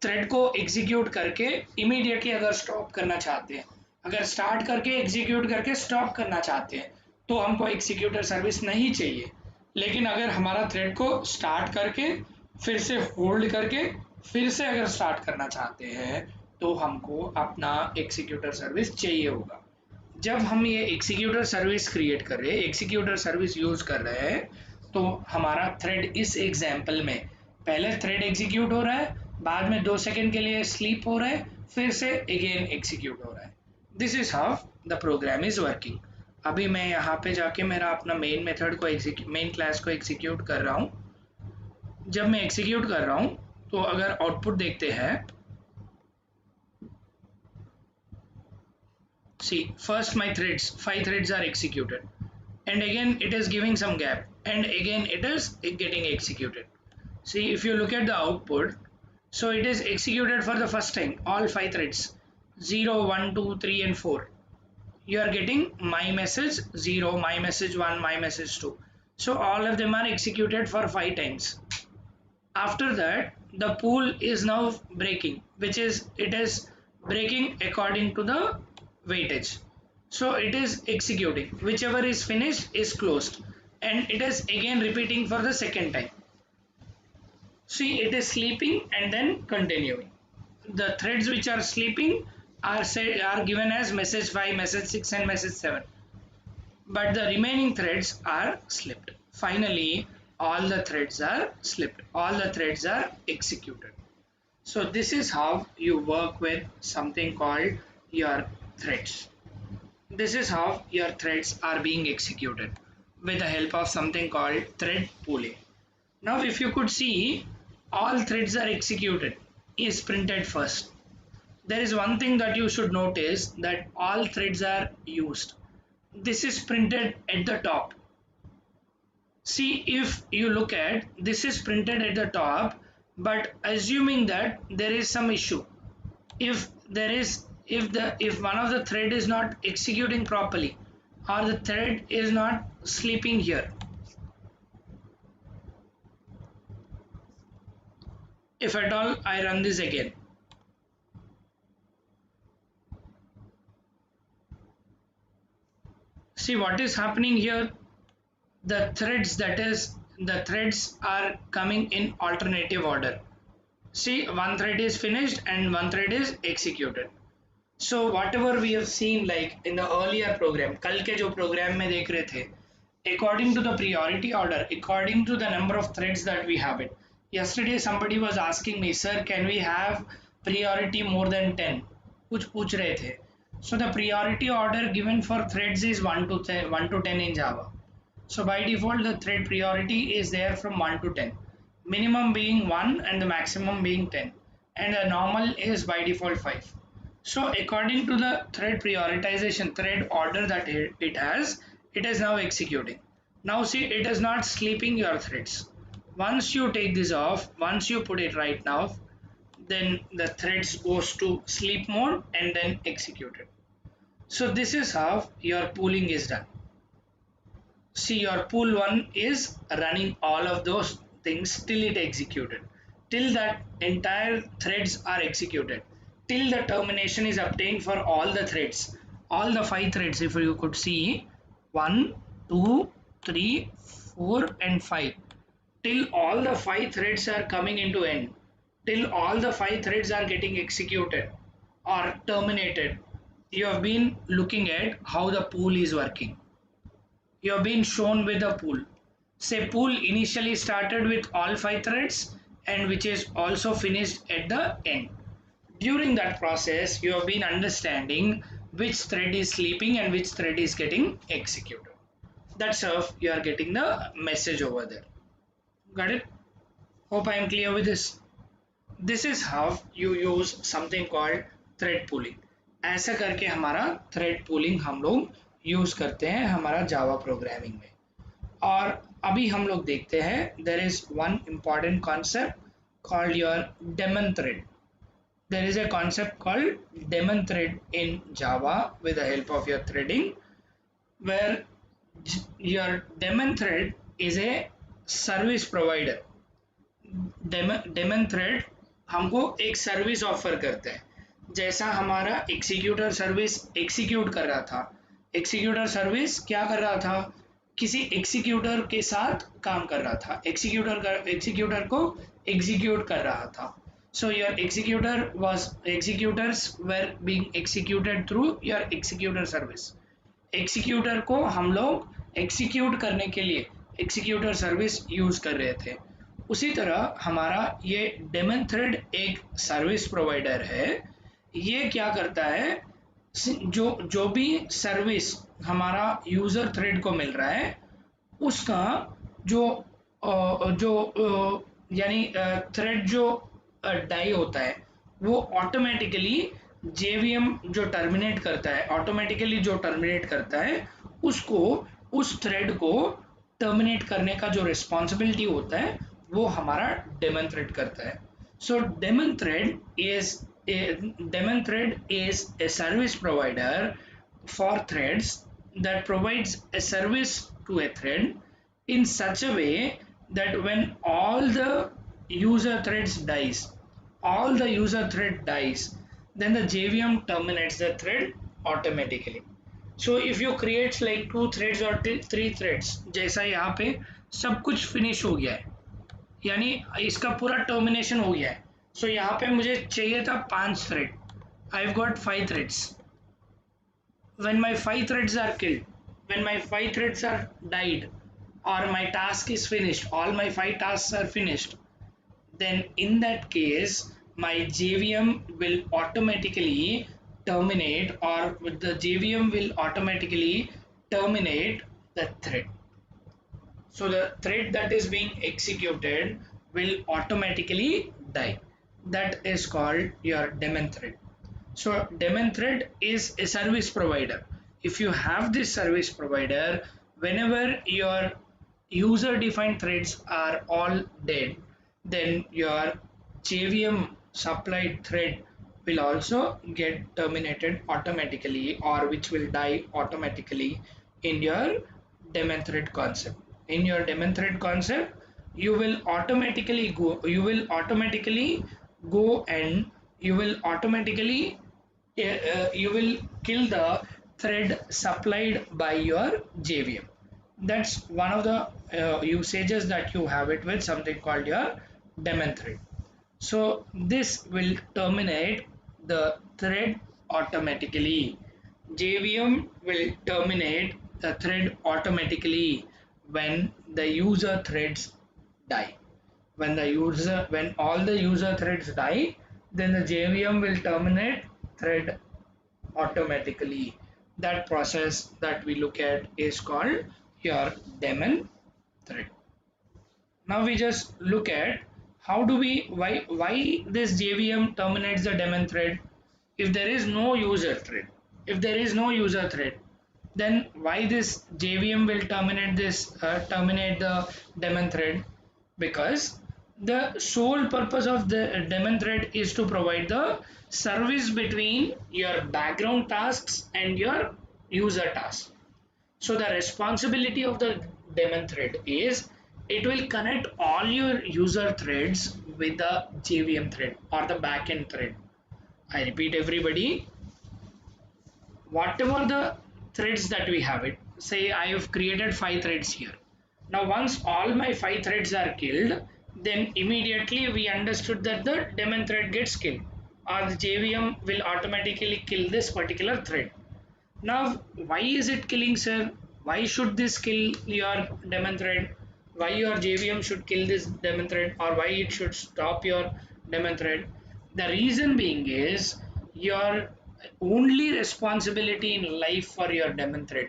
thread को execute करके immediately अगर stop करना चाहते हैं, अगर स्टार्ट करके एग्जीक्यूट करके स्टॉप करना चाहते हैं, तो हमको एग्जीक्यूटर सर्विस नहीं चाहिए. लेकिन अगर हमारा थ्रेड को स्टार्ट करके फिर से होल्ड करके फिर से अगर स्टार्ट करना चाहते हैं, तो हमको अपना एग्जीक्यूटर सर्विस चाहिए होगा. जब हम ये एग्जीक्यूटर सर्विस क्रिएट कर रहे हैं, एग्जीक्यूटर सर्विस यूज कर रहे हैं, तो हमारा थ्रेड इस एग्जाम्पल में पहले थ्रेड एग्जीक्यूट हो रहा है, बाद में 2 सेकंड के लिए स्लीप हो रहा है, फिर से अगेन एग्जीक्यूट हो रहा है. This is how the program is working. अभी मैं यहाँ पे जाके मेरा अपना मेन मेथड को मेन क्लास को एग्जीक्यूट कर रहा हूँ. जब मैं एग्जीक्यूट कर रहा हूँ, तो अगर आउटपुट देखते हैं, see first my threads 5 threads are executed, and again it is giving some gap, and again it is getting executed. See, if you look at the output, so it is executed for the first time all 5 threads, 0 1 2 3 and 4. You are getting my message 0, my message 1, my message 2. So all of them are executed for 5 times. After that the pool is now breaking, which is it is breaking according to the weightage. So it is executing, whichever is finished is closed, and it is again repeating for the second time. See, it is sleeping and then continuing. The threads which are sleeping are given as message 5, message 6 and message 7, but the remaining threads are slipped. Finally, all the threads are slipped, all the threads are executed. So this is how you work with something called your threads. This is how your threads are being executed with the help of something called thread pooling. Now if you could see, all threads are executed is printed first. There is one thing that you should notice, that all threads are used. This is printed at the top. See, if you look at, this is printed at the top, but assuming that there is some issue, if there is, if one of the thread is not executing properly, or the thread is not sleeping here, if at all I run this again, see what is happening here. The threads, that is, the threads are coming in alternative order. See, one thread is finished and one thread is executed. So whatever we have seen like in the earlier program, कल के जो program में देख रहे थे, according to the priority order, according to the number of threads that we have it. Yesterday somebody was asking me, sir, can we have priority more than 10? कुछ पूछ रहे थे. So the priority order given for threads is 1 to 10 in Java. So by default the thread priority is there from 1 to 10, minimum being 1 and the maximum being 10, and the normal is by default 5. So according to the thread prioritization, thread order that it has, it is now executing. Now see, it is not sleeping your threads. Once you take this off, once you put it right now, then the threads goes to sleep mode and then executed. So this is how your pooling is done. See, your pool 1 is running all of those things till it executed, till that entire threads are executed, till the termination is obtained for all the threads, all the 5 threads. If you could see, 1 2 3 4 and 5, till all the 5 threads are coming into end, till all the 5 threads are getting executed or terminated, you have been looking at how the pool is working. You have been shown with a pool. Say pool initially started with all 5 threads and which is also finished at the end. During that process, you have been understanding which thread is sleeping and which thread is getting executed. That's how you are getting the message over there. Got it? Hope I am clear with this. This is how you use something called thread pooling. ऐसा करके हमारा thread pooling हम लोग use करते हैं हमारा Java programming में. और अभी हम लोग देखते हैं there is one important concept called your daemon thread. There is a concept called daemon thread in Java with the help of your threading, where your daemon thread is a service provider. Daemon thread हमको एक service offer करता है. जैसा हमारा executor service execute कर रहा था, executor service क्या कर रहा था, किसी एग्जीक्यूटर के साथ काम कर रहा था, एग्जीक्यूटर को एग्जीक्यूट कर रहा था. So your executors were being executed through your executor service. Executor को हम लोग एग्जीक्यूट करने के लिए एग्जीक्यूटर सर्विस यूज कर रहे थे. उसी तरह हमारा ये डेमन थ्रेड एक सर्विस प्रोवाइडर है. ये क्या करता है, जो जो भी सर्विस हमारा यूजर थ्रेड को मिल रहा है उसका जो यानी थ्रेड जो डाई होता है वो ऑटोमेटिकली जेवीएम जो टर्मिनेट करता है, ऑटोमेटिकली जो टर्मिनेट करता है उसको, उस थ्रेड को टर्मिनेट करने का जो रिस्पॉन्सिबिलिटी होता है वो हमारा डेमन थ्रेड करता है. So daemon thread is a service provider for threads that provides a service to a thread in such a way that when all the user threads dies, then the JVM terminates the thread automatically. So if you create like 2 threads or 3 threads, जैसा यहाँ पे सब कुछ finish हो गया है, यानी इसका पूरा टर्मिनेशन हो गया है. सो यहाँ पे मुझे चाहिए था 5 thread, I have got 5 threads. when my 5 threads are killed, when my 5 threads are died, or my task is finished, all my 5 tasks are finished, then in that case my JVM will automatically terminate, or the JVM will automatically terminate the thread. So the thread that is being executed will automatically die. That is called your daemon thread. So daemon thread is a service provider. If you have this service provider, whenever your user defined threads are all dead, then your JVM supplied thread will also get terminated automatically, or which will die automatically in your daemon thread concept. In your daemon thread concept, you will automatically go and you will automatically you will kill the thread supplied by your JVM. That's one of the usages that you have it with something called your daemon thread. So this will terminate the thread automatically. JVM will terminate the thread automatically when the user threads die. When all the user threads die, then the JVM will terminate thread automatically. That process that we look at is called your daemon thread. Now we just look at how do we why this JVM terminates the daemon thread. If there is no user thread, if there is no user thread, then why this JVM will terminate the daemon thread? Because the sole purpose of the daemon thread is to provide the service between your background tasks and your user tasks. So the responsibility of the daemon thread is it will connect all your user threads with the JVM thread or the backend thread. I repeat everybody, whatever the threads that we have it, say I have created 5 threads here. Now once all my 5 threads are killed, then immediately we understood that the daemon thread gets killed or the JVM will automatically kill this particular thread. Now, why is it killing, sir? Why should this kill your daemon thread? Why your JVM should kill this daemon thread, or why it should stop your daemon thread? The reason being is your only responsibility in life for your daemon thread.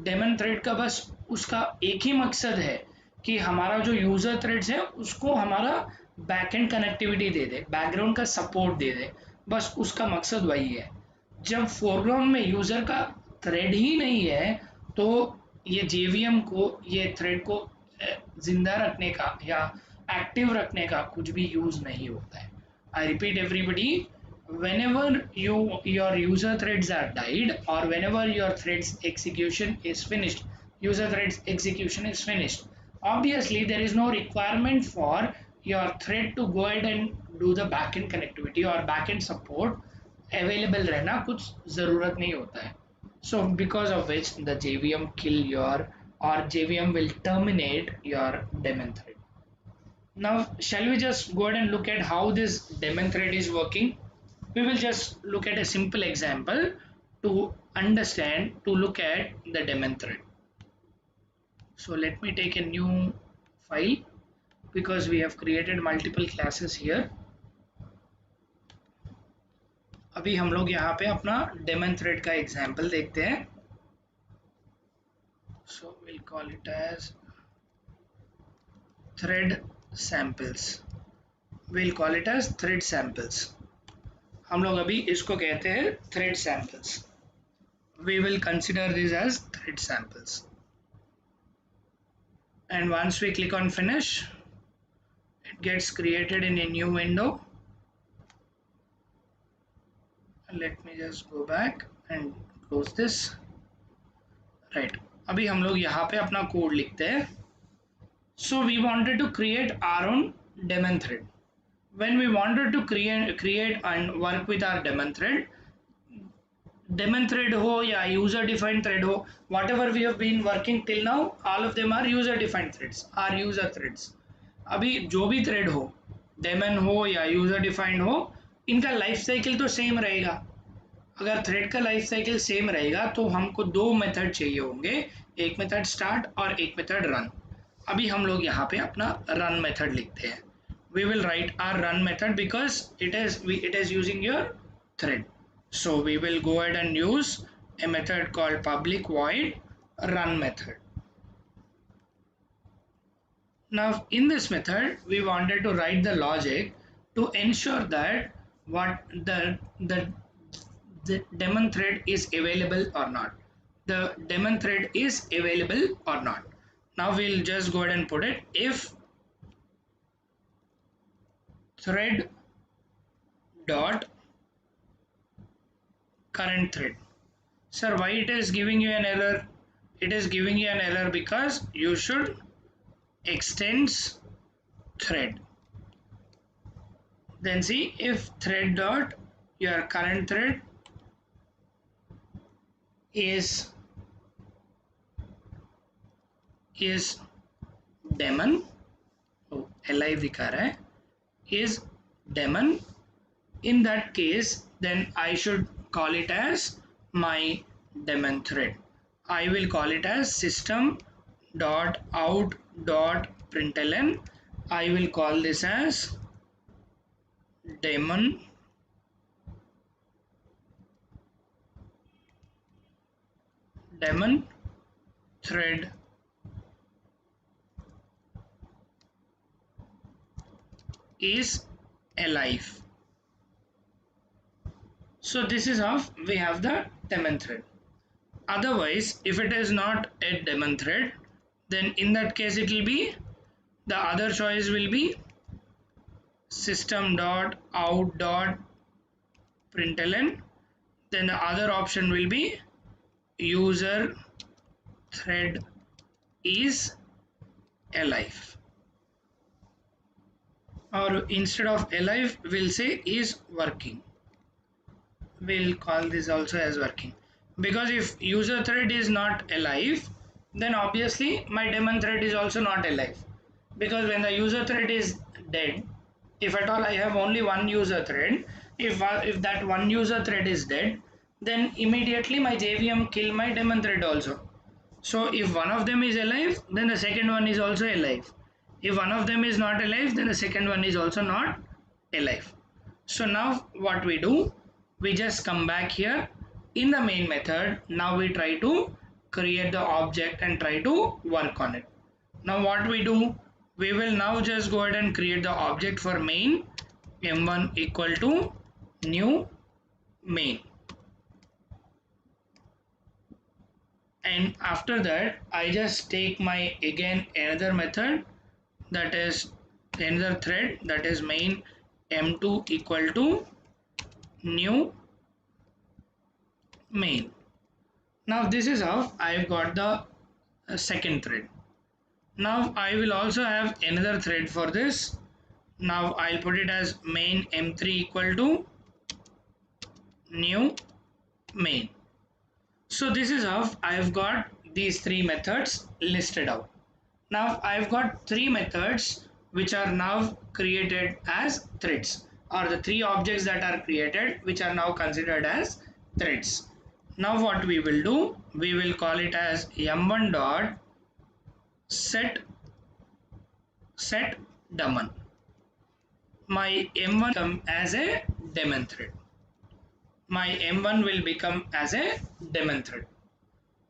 Daemon thread का बस उसका एक ही मकसद है कि हमारा जो user threads है उसको हमारा बैकएंड कनेक्टिविटी दे दे, बैकग्राउंड का सपोर्ट दे दे, बस उसका मकसद वही है. जब फोरग्राउंड में यूजर का थ्रेड ही नहीं है तो ये जेवीएम को ये थ्रेड को जिंदा रखने का या एक्टिव रखने का कुछ भी यूज नहीं होता है. आई repeat everybody, whenever your user threads are died or whenever your threads execution is finished, user threads execution is finished, obviously there is no requirement for your thread to go ahead and do the backend connectivity or backend support. Available रहना कुछ ज़रूरत नहीं होता है. So because of which the JVM kill your or JVM will terminate your daemon thread. Now shall we just go ahead and look at how this daemon thread is working? We will just look at a simple example to understand, to look at the daemon thread. So let me take a new file because we have created multiple classes here. अभी हम लोग यहाँ पे अपना daemon thread का example देखते हैं. So we'll call it as thread samples. We'll call it as thread samples. हम लोग अभी इसको कहते हैं thread samples. We will consider this as thread samples. And once we click on finish, it gets created in a new window. Let me just go back and close this. Right, अभी हम लोग यहाँ पे अपना code लिखते हैं. So we wanted to create our own daemon thread. When we wanted to create and work with our daemon thread हो या user defined thread हो, whatever we have been working till now, all of them are user defined threads, are user threads. अभी जो भी thread हो, daemon हो या user defined हो, इनका लाइफ साइकिल तो सेम रहेगा. अगर थ्रेड का लाइफ साइकिल सेम रहेगा तो हमको दो मेथड चाहिए होंगे, एक मेथड स्टार्ट और एक मेथड रन. अभी हम लोग यहाँ पे अपना रन मेथड लिखते हैं. We will write our run method because it is using your thread. So we will go ahead and use a method called public void run method. Now in this method we wanted to write the logic to ensure that what the daemon thread is available or not. The daemon thread is available or not. Now we'll just go ahead and put it if thread dot current thread. Sir, why it is giving you an error? It is giving you an error because you should extends thread. Then see if thread dot your current thread is daemon, oh, li दिखा रहा है, is daemon. In that case, then I should call it as my daemon thread. I will call it as system dot out dot println. I will call this as daemon daemon thread is alive. So this is how we have the daemon thread. Otherwise, if it is not a daemon thread, then in that case it will be, the other choice will be system dot out dot println. Then the other option will be user thread is alive, or instead of alive we'll say is working. We'll call this also as working, because if user thread is not alive, then obviously my daemon thread is also not alive, because when the user thread is dead, if at all I have only one user thread, if that one user thread is dead, then immediately my JVM kill my daemon thread also. So if one of them is alive, then the second one is also alive. If one of them is not alive, then the second one is also not alive. So now what we do, we just come back here in the main method. Now we try to create the object and try to work on it. Now what we do, we will now just go ahead and create the object for main m1 equal to new main. And after that I just take my again another method, that is another thread, that is main m2 equal to new main. Now this is how I've got the second thread. Now I will also have another thread for this. Now I'll put it as main m3 equal to new main. So this is how I've got these three methods listed out. Now I've got three methods which are now created as threads, or the three objects that are created which are now considered as threads. Now what we will do, we will call it as m1 dot set daemon. My m1 come as a daemon thread. My m1 will become as a daemon thread.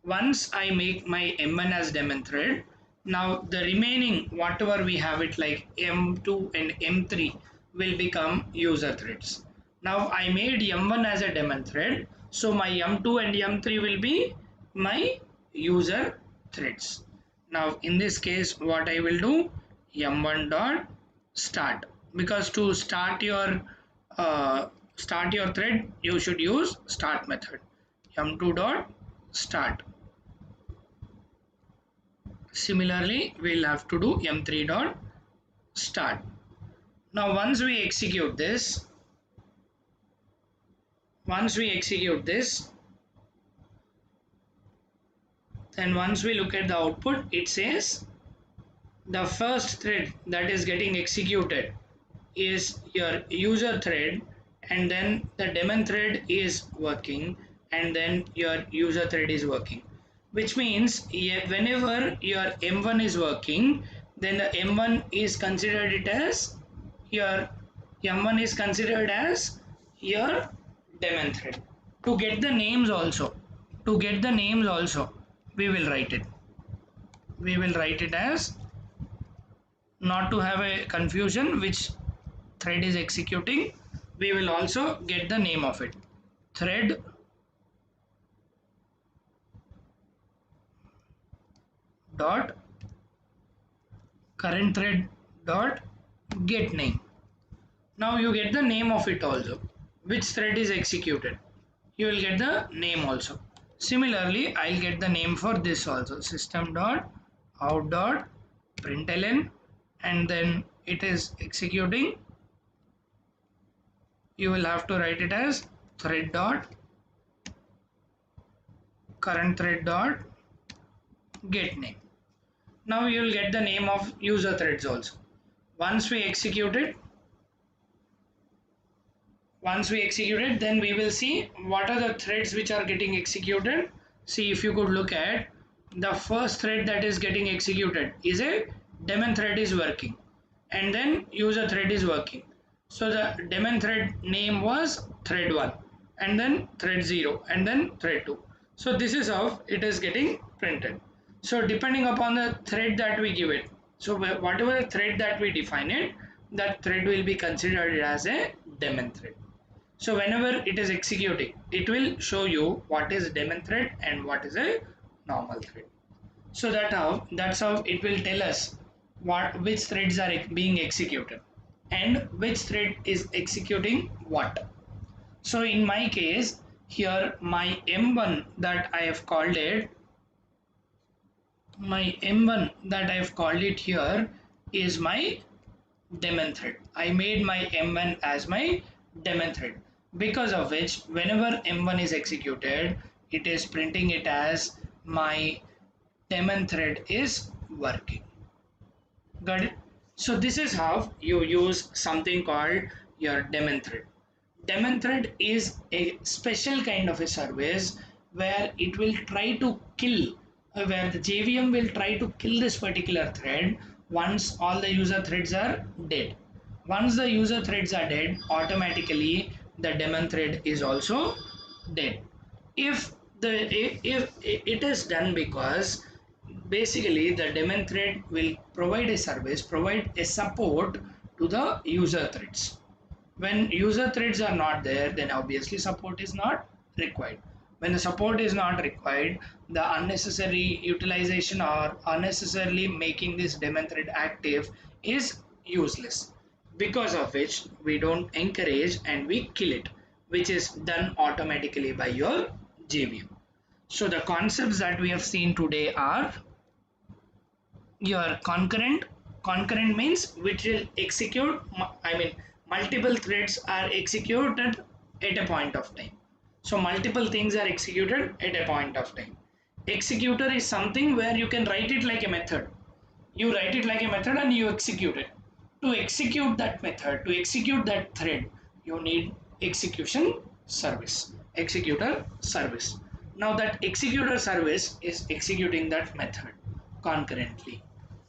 Once I make my m1 as daemon thread, now the remaining whatever we have it like m2 and m3 will become user threads. Now I made m1 as a daemon thread, so my m2 and m3 will be my user threads. Now in this case what I will do, m1 dot start, because to start your thread you should use start method. m2 dot start. Similarly, we'll have to do m3 dot start. Now once we execute this, then once we look at the output, it says the first thread that is getting executed is your user thread, and then the daemon thread is working, and then your user thread is working, which means whenever your m1 is working, then the m1 is considered it as your m1 is considered as your daemon thread. To get the names also, we will write it. We will write it as, not to have a confusion which thread is executing, we will also get the name of it. Thread dot current thread dot get name. Now you get the name of it also, which thread is executed, you will get the name also. Similarly I'll get the name for this also, system dot out dot println, and then it is executing, you will have to write it as thread dot current thread dot get name. Now you will get the name of user threads also. Once we execute it, Once we execute it, then we will see what are the threads which are getting executed. See, if you could look at the first thread that is getting executed is a daemon thread is working, and then user thread is working. So the daemon thread name was thread 1, and then thread 0, and then thread 2. So this is how it is getting printed. So depending upon the thread that we give it, so whatever the thread that we define it, that thread will be considered as a daemon thread. So whenever it is executing, it will show you what is daemon thread and what is a normal thread. So that's how it will tell us what which threads are being executed and which thread is executing what. So in my case, here my M1 that I have called it, my M1 that I have called it here is my daemon thread. I made my M1 as my daemon thread, because of which whenever M1 is executed, it is printing it as my daemon thread is working. Got it? So this is how you use something called your daemon thread. Daemon thread is a special kind of a service where it will try to kill, where the JVM will try to kill this particular thread once all the user threads are dead. Once the user threads are dead, automatically the daemon thread is also dead. If if it is done because basically the daemon thread will provide a service, provide a support to the user threads. When user threads are not there, then obviously support is not required. When the support is not required, the unnecessary utilization or unnecessarily making this daemon thread active is useless, because of which we don't encourage and we kill it, which is done automatically by your JVM. So the concepts that we have seen today are your concurrent means which will execute, I mean multiple threads are executed at a point of time. So multiple things are executed at a point of time. Executor is something where you can write it like a method. You write it like a method and you execute it. To execute that method, to execute that thread, you need execution service, executor service. Now that executor service is executing that method concurrently.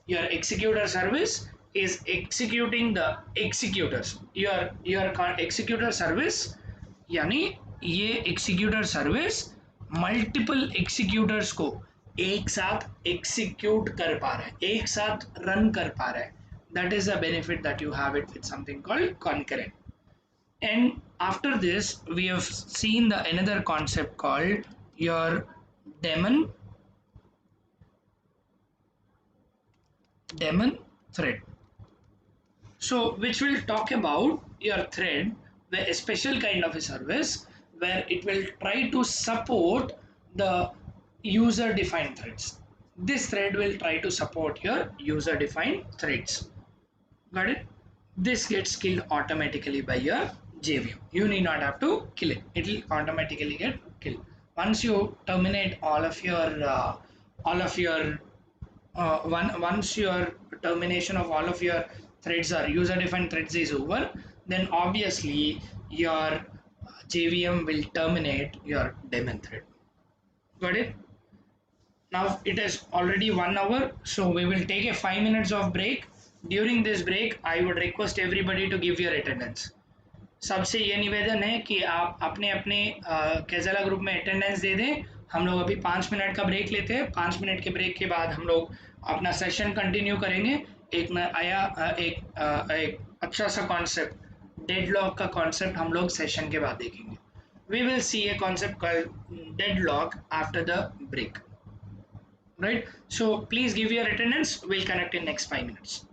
Your executor service is executing the executors. Your executor service यानी ये executor service multiple executors को एक साथ execute कर पा रहा है, एक साथ run कर पा रहा है. That is the benefit that you have it with something called concurrent. And after this we have seen the another concept called your daemon thread. So which will talk about your thread, where a special kind of a service where it will try to support the user defined threads. This thread will try to support your user defined threads. Got it? This gets killed automatically by your JVM. You need not have to kill it. It will automatically get killed. Once you terminate all of your once your termination of all of your threads or user defined threads is over, then obviously your JVM will terminate your daemon thread. Got it? Now it is already 1 hour, so we will take a 5 minutes of break. During this break, I would request everybody to give your attendance. सबसे ये निवेदन है कि आप अपने अपने कैज़ेला group में attendance दे दें. हम लोग अभी 5 मिनट का ब्रेक लेते हैं. 5 मिनट के ब्रेक के बाद हम लोग अपना सेशन कंटिन्यू करेंगे. एक एक अच्छा सा कॉन्सेप्ट डेडलॉक का कॉन्सेप्ट हम लोग सेशन के बाद देखेंगे. We will see a concept called deadlock after the break. Right? So please give your attendance. We'll connect in next 5 minutes.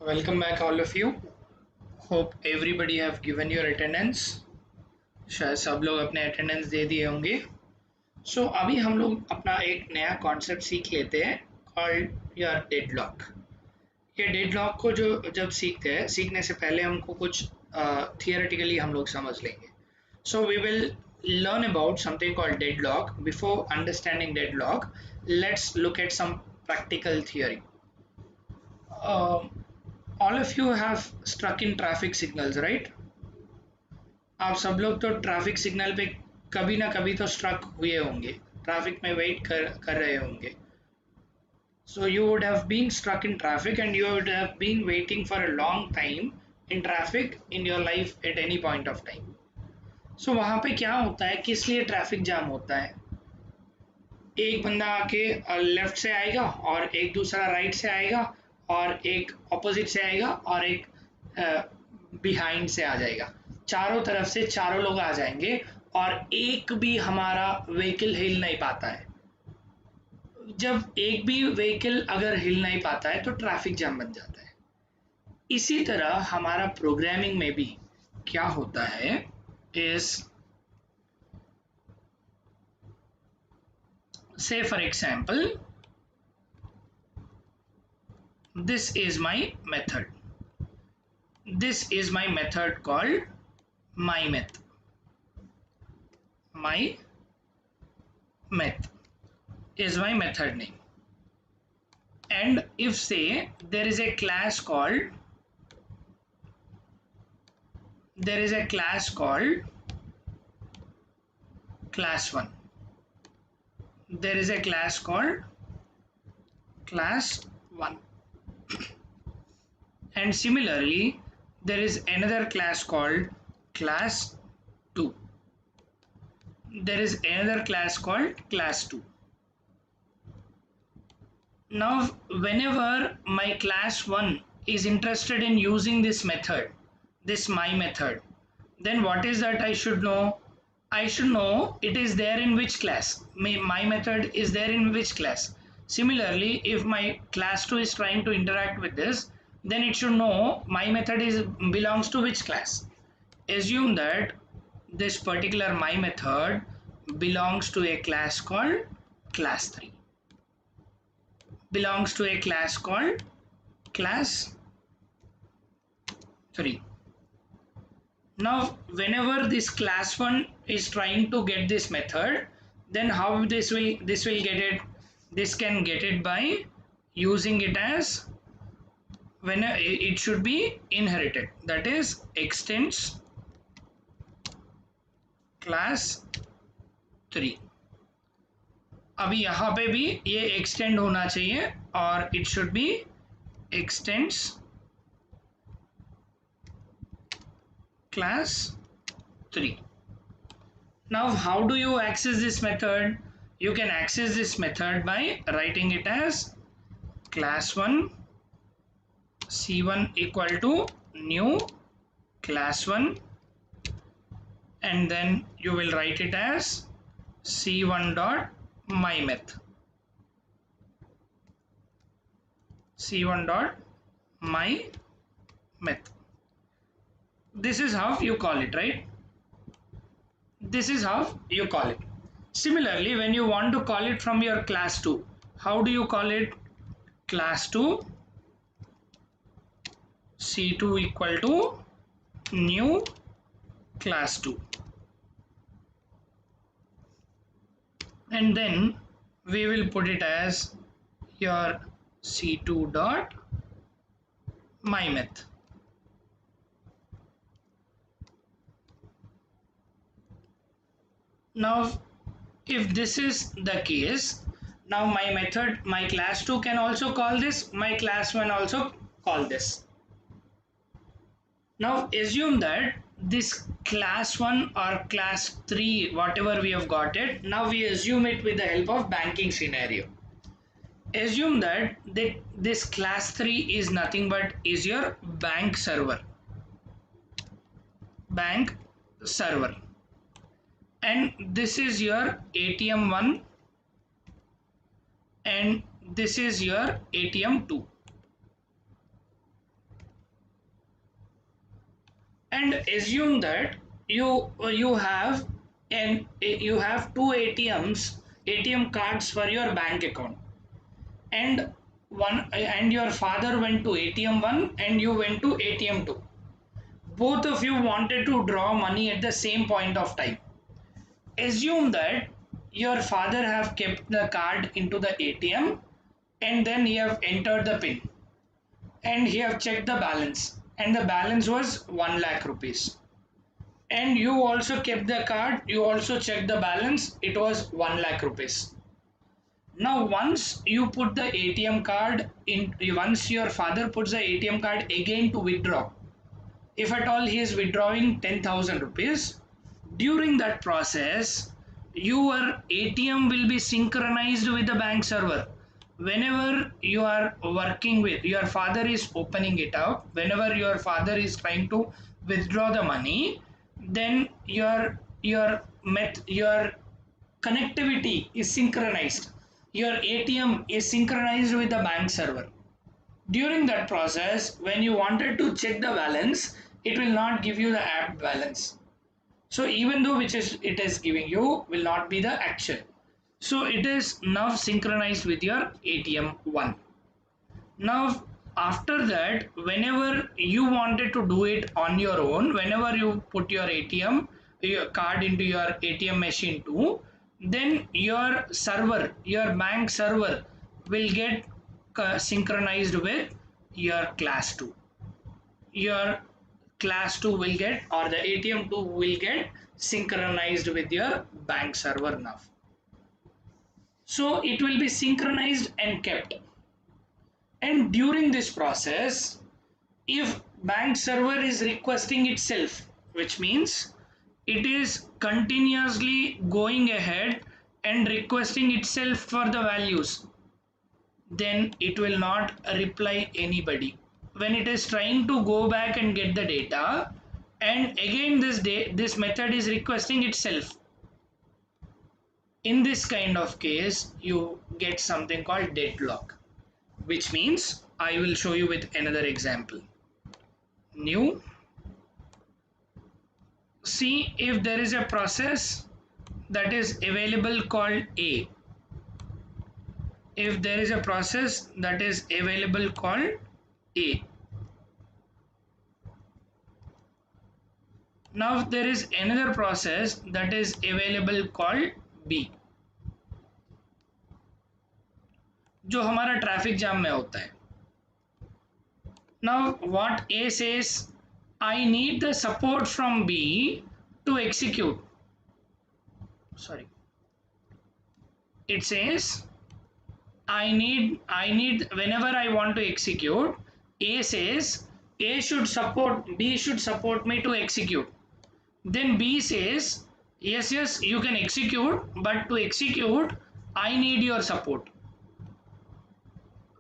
Welcome back all of you. Hope everybody have given your attendance. शायद सब लोग अपने attendance दे दिए होंगे. अभी हम लोग अपना एक नया कॉन्सेप्ट सीख लेते हैं कॉल्ड योर डेडलॉक. ये डेडलॉक को जो जब सीखते हैं, सीखने से पहले हमको कुछ थियोरेटिकली हम लोग समझ लेंगे. We will learn about something called deadlock. Before understanding deadlock, let's look at some practical theory. All of you have stuck in traffic signals, right? आप सब लोग तो ट्रैफिक सिग्नल पे कभी ना कभी तो स्ट्रक हुए होंगे, ट्रैफिक में वेट कर रहे होंगे. So you would have been stuck in traffic and you would have been waiting for a long time in traffic in your life at any point of time. So वहाँ पे क्या होता है, किस लिए ट्रैफिक जाम होता है? एक बंदा आके लेफ्ट से आएगा और एक दूसरा राइट से आएगा और एक ऑपोजिट से आएगा और एक बिहाइंड से आ जाएगा. चारों तरफ से चारों लोग आ जाएंगे और एक भी हमारा व्हीकल हिल नहीं पाता है. जब एक भी व्हीकल अगर हिल नहीं पाता है तो ट्रैफिक जाम बन जाता है. इसी तरह हमारा प्रोग्रामिंग में भी क्या होता है इस, say for example, this is my method. This is my method called myMeth. myMeth is my method name. And if say there is a class called class1, there is a class called class1, and similarly there is another class called class2, there is another class called class2. Now whenever my class1 is interested in using this method, this myMethod, then what is that I should know? I should know it is there in which class. myMethod is there in which class. Similarly, if my class2 is trying to interact with this, then it should know myMethod belongs to which class. Assume that this particular myMethod belongs to a class called class3, belongs to a class called class 3. Now whenever this class1 is trying to get this method, then how this will get it? This can get it by using it as, when it should be inherited, that is extends class 3. अभी यहाँ पे भी ये extend होना चाहिए और it should be extends class 3. Now how do you access this method? You can access this method by writing it as class1 c1 equal to new class1, and then you will write it as c1 dot myMeth, c1 dot myMeth. This is how you call it, right? This is how you call it. Similarly, when you want to call it from your class2, how do you call it? Class2 c2 equal to new class2, and then we will put it as your c2 dot myMeth. Now if this is the case, now my method, my class2 can also call this, my class1 also call this. Now assume that this class1 or class3, whatever we have got it, now we assume it with the help of banking scenario. Assume that this class3 is nothing but is your bank server, and this is your ATM1 and this is your ATM2. and assume that you have you have two ATM cards for your bank account, and your father went to ATM 1 and you went to ATM 2. Both of you wanted to draw money at the same point of time. Assume that your father have kept the card into the ATM and then he have entered the pin and he have checked the balance, and the balance was 1 lakh rupees, and you also kept the card, you also checked the balance, it was 1 lakh rupees. Now once you put the ATM card in, once your father puts the ATM card again to withdraw, if at all he is withdrawing 10,000 rupees, during that process your ATM will be synchronized with the bank server. Whenever you are working with your father is opening it up, whenever your father is trying to withdraw the money, then your connectivity is synchronized, your ATM is synchronized with the bank server. During that process, when you wanted to check the balance, it will not give you the app balance. So even though which is it is giving you will not be the actual. So it is now synchronized with your ATM 1. Now after that, whenever you wanted to do it on your own, whenever you put your ATM your card into your ATM machine too, then your server, your bank server will get synchronized with your class 2. Your class 2 will get, or the ATM 2 will get synchronized with your bank server now. So it will be synchronized and kept. And during this process, if bank server is requesting itself, which means it is continuously going ahead and requesting itself for the values, then it will not reply anybody. When it is trying to go back and get the data, and again this method is requesting itself, in this kind of case you get something called deadlock, which means I will show you with another example. New, see if there is a process that is available called A. If there is a process that is available called A. Now there is another process that is available called B, जो हमारा traffic jam में होता है. Now what A says, I need the support from B to execute. Sorry. It says I need whenever I want to execute, A says A should support, B should support me to execute. Then B says yes you can execute, but to execute I need your support.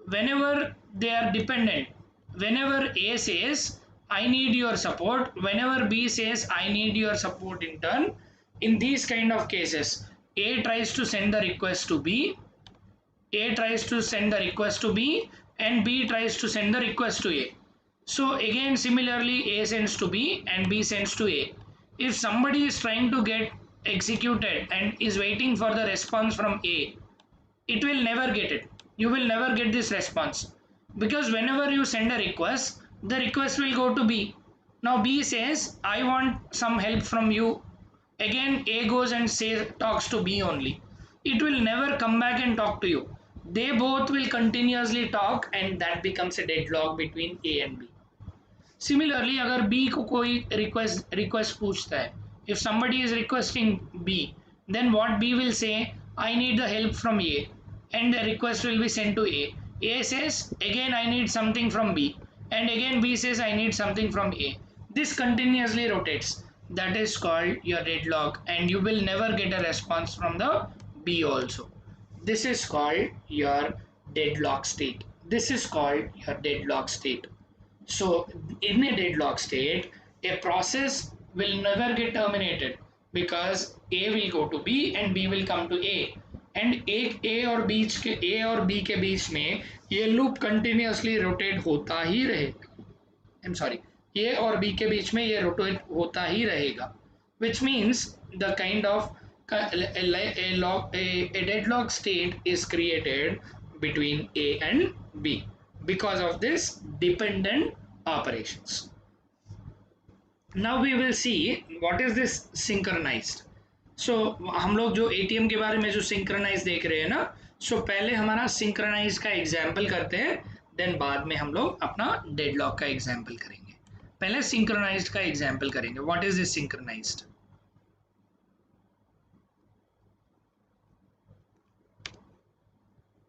Whenever they are dependent, whenever A says I need your support, whenever B says I need your support in turn, in these kind of cases A tries to send the request to B, A tries to send the request to B, and B tries to send the request to A. So again similarly A sends to B and B sends to A. If somebody is trying to get executed and is waiting for the response from A, it will never get it. You will never get this response, because whenever you send a request, the request will go to B. Now B says I want some help from you. Again A goes and talks to B only. It will never come back and talk to you. They both will continuously talk, and that becomes a deadlock between A and B. Similarly, अगर B को कोई request पूछता है, if somebody is requesting B, then what B will say, I need the help from A, and the request will be sent to A. A says again I need something from B, and again B says I need something from A. This continuously rotates. That is called your deadlock, and you will never get a response from the B also. This is called your deadlock state. This is called your deadlock state. So in a deadlock state, a process will never get terminated, because A will go to B and B will come to A, and A और B के बीच में ये loop continuously rotate होता ही रहेगा. I'm sorry, ए और B के बीच में ये रोटेट होता ही रहेगा, which means the kind of a deadlock state is created between A and B because of this dependent operations. Now we will see what is this synchronized. So हम लोग जो ATM के बारे में जो सिंक्रोनाइज देख रहे हैं ना, पहले हमारा सिंक्रोनाइज का एग्जाम्पल करते हैं, देन बाद में हम लोग अपना डेडलॉक का एग्जाम्पल करेंगे। पहले सिंक्रोनाइज्ड का एग्जाम्पल करेंगे। What is this synchronized?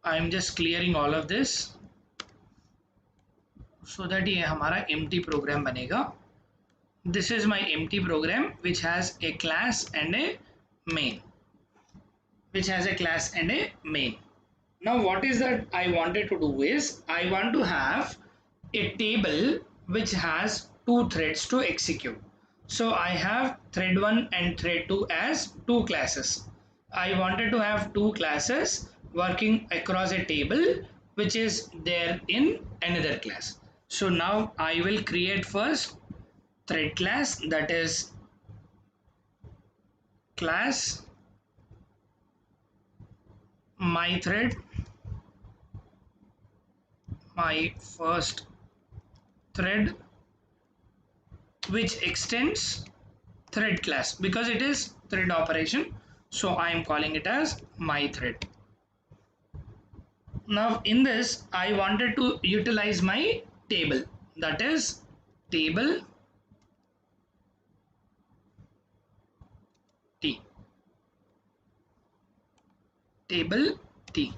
I am just clearing all of this so that ये हमारा एम्प्टी प्रोग्राम बनेगा। This is my empty program which has a class and a main, Now what is that I wanted to do is I want to have a table which has two threads to execute. So I have thread 1 and thread 2 as two classes. I wanted to have two classes working across a table which is there in another class. So now I will create first thread class, that is class my thread, my first thread, which extends thread class because it is thread operation, so I am calling it as my thread. Now in this I wanted to utilize my table, that is table T. Table T.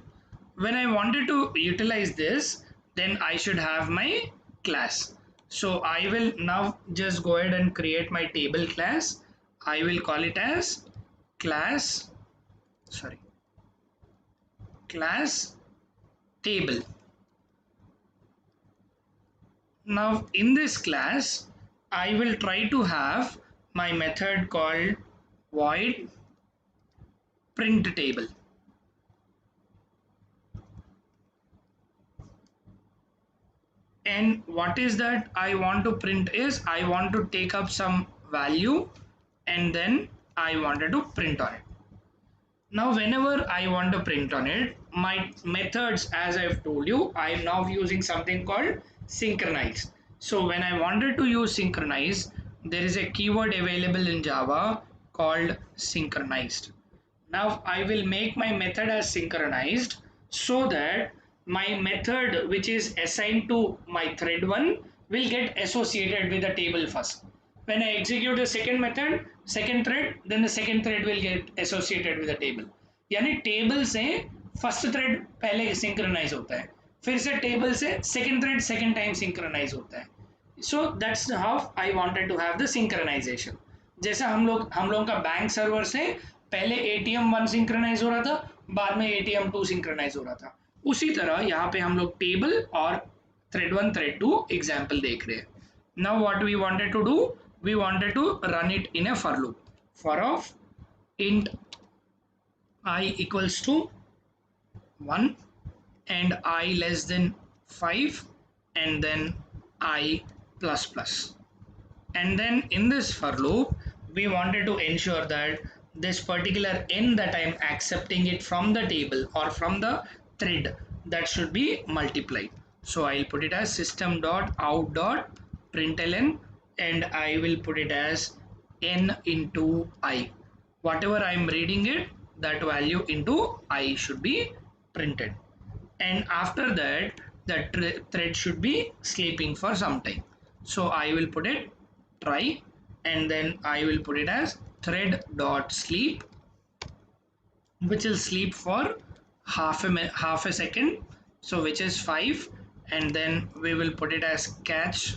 When I wanted to utilize this, then I should have my class. So I will now just go ahead and create my table class. I will call it as class table. Now in this class I will try to have my method called void print table. And what is that I want to print is I want to take up some value and then I wanted to print on it. Now whenever I want to print on it, my methods, as I've told you, I am now using something called synchronize. So when I wanted to use synchronize, there is a keyword available in Java called synchronized. Now I will make my method as synchronized so that my method which is assigned to my thread 1 will get associated with the table first. When I execute the second method, second thread, then the second thread will get associated with the table. यानी table से first thread पहले synchronise होता है, फिर से table से second thread second time synchronise होता है. So that's how I wanted to have the synchronisation. जैसा हम लोग का बैंक सर्वर से पहले एटीएम 1 सिंक्रोनाइज हो रहा था, बाद में एटीएम 2 सिंक्रोनाइज हो रहा था, उसी तरह यहाँ पे हम लोग टेबल और thread 1 thread 2 एग्जाम्पल देख रहे हैं. Now what we wanted to do, we wanted to run it in a for loop. For of int I equals to 1 and I less than 5 and then I plus plus. And then in this for loop we wanted to ensure that this particular n that I am accepting it from the table or from the thread, that should be multiplied. So I'll put it as system dot out dot println and I will put it as n into I. Whatever I am reading it, that value into I should be printed. And after that the thread should be sleeping for some time. So I will put it try and then I will put it as thread dot sleep, which will sleep for half a second, so which is 5, and then we will put it as catch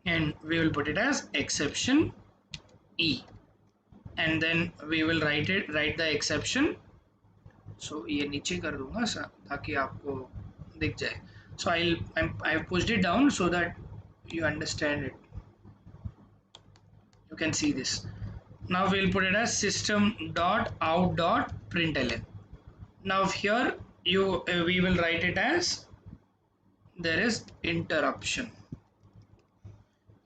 and we will put it as exception e, and then we will write the exception. So ये नीचे कर दूंगा ताकि आपको दिख जाए. So I have pushed it down so that you understand it. You can see this. Now we'll put it as system dot out dot println. Now here we will write it as there is interruption.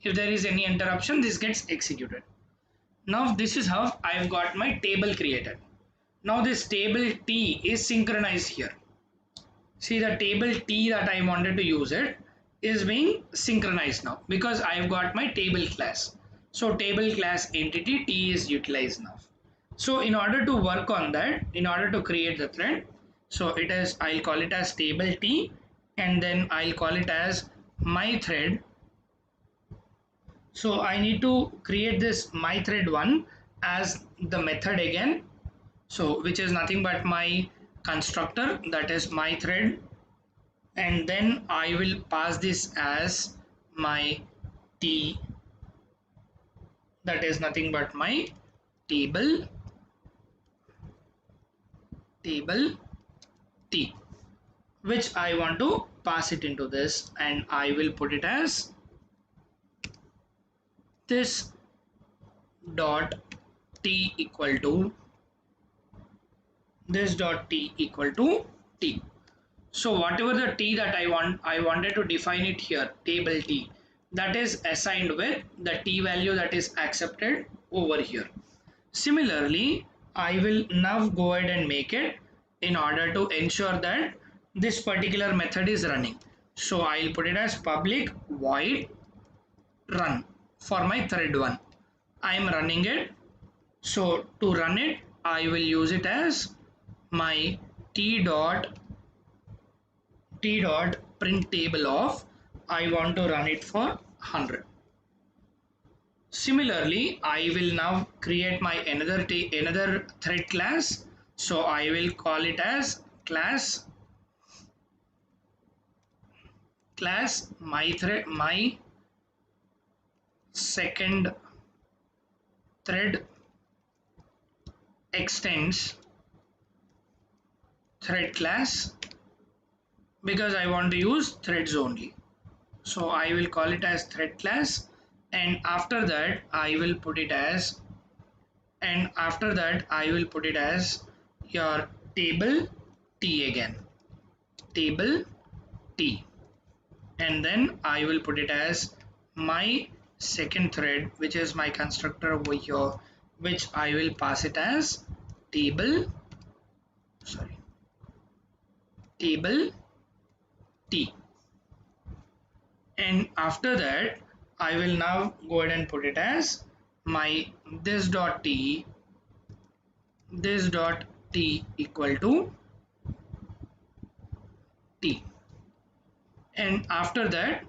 If there is any interruption, this gets executed. Now this is how I've got my table created. Now this table T is synchronized here. See, the table T that I wanted to use it is being synchronized now because I've got my table class. So table class entity T is utilized now. So in order to work on that, in order to create the thread, so it is, I'll call it as table T, and then I'll call it as my thread. So I need to create this my thread one as the method again. So which is nothing but my constructor, that is my thread, and then I will pass this as my T, that is nothing but my table T, which I want to pass it into this, and I will put it as this dot T equal to T. So whatever the T that I wanted to define it here, table T, that is assigned with the T value that is accepted over here. Similarly, I will now go ahead and make it in order to ensure that this particular method is running. So I'll put it as public void run for my thread one. I am running it. So to run it, I will use it as my t dot print table of, I want to run it for 100. Similarly, I will now create my another thread class. So I will call it as class my second thread extends thread class, because I want to use threads only. So I will call it as thread class, and after that I will put it as your table T again, table T, and then I will put it as my second thread, which is my constructor over here, which I will pass it as table T, and after that I will now go ahead and put it as my this dot T equal to T, and after that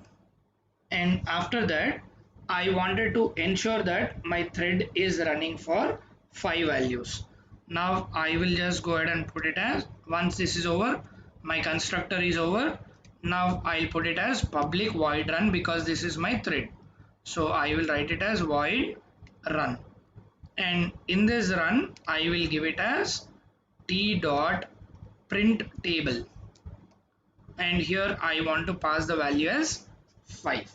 I wanted to ensure that my thread is running for 5 values. Now I will just go ahead and put it as, once this is over, my constructor is over, now I'll put it as public void run because this is my thread. So I will write it as void run, and in this run I will give it as t dot print table, and here I want to pass the value as 5.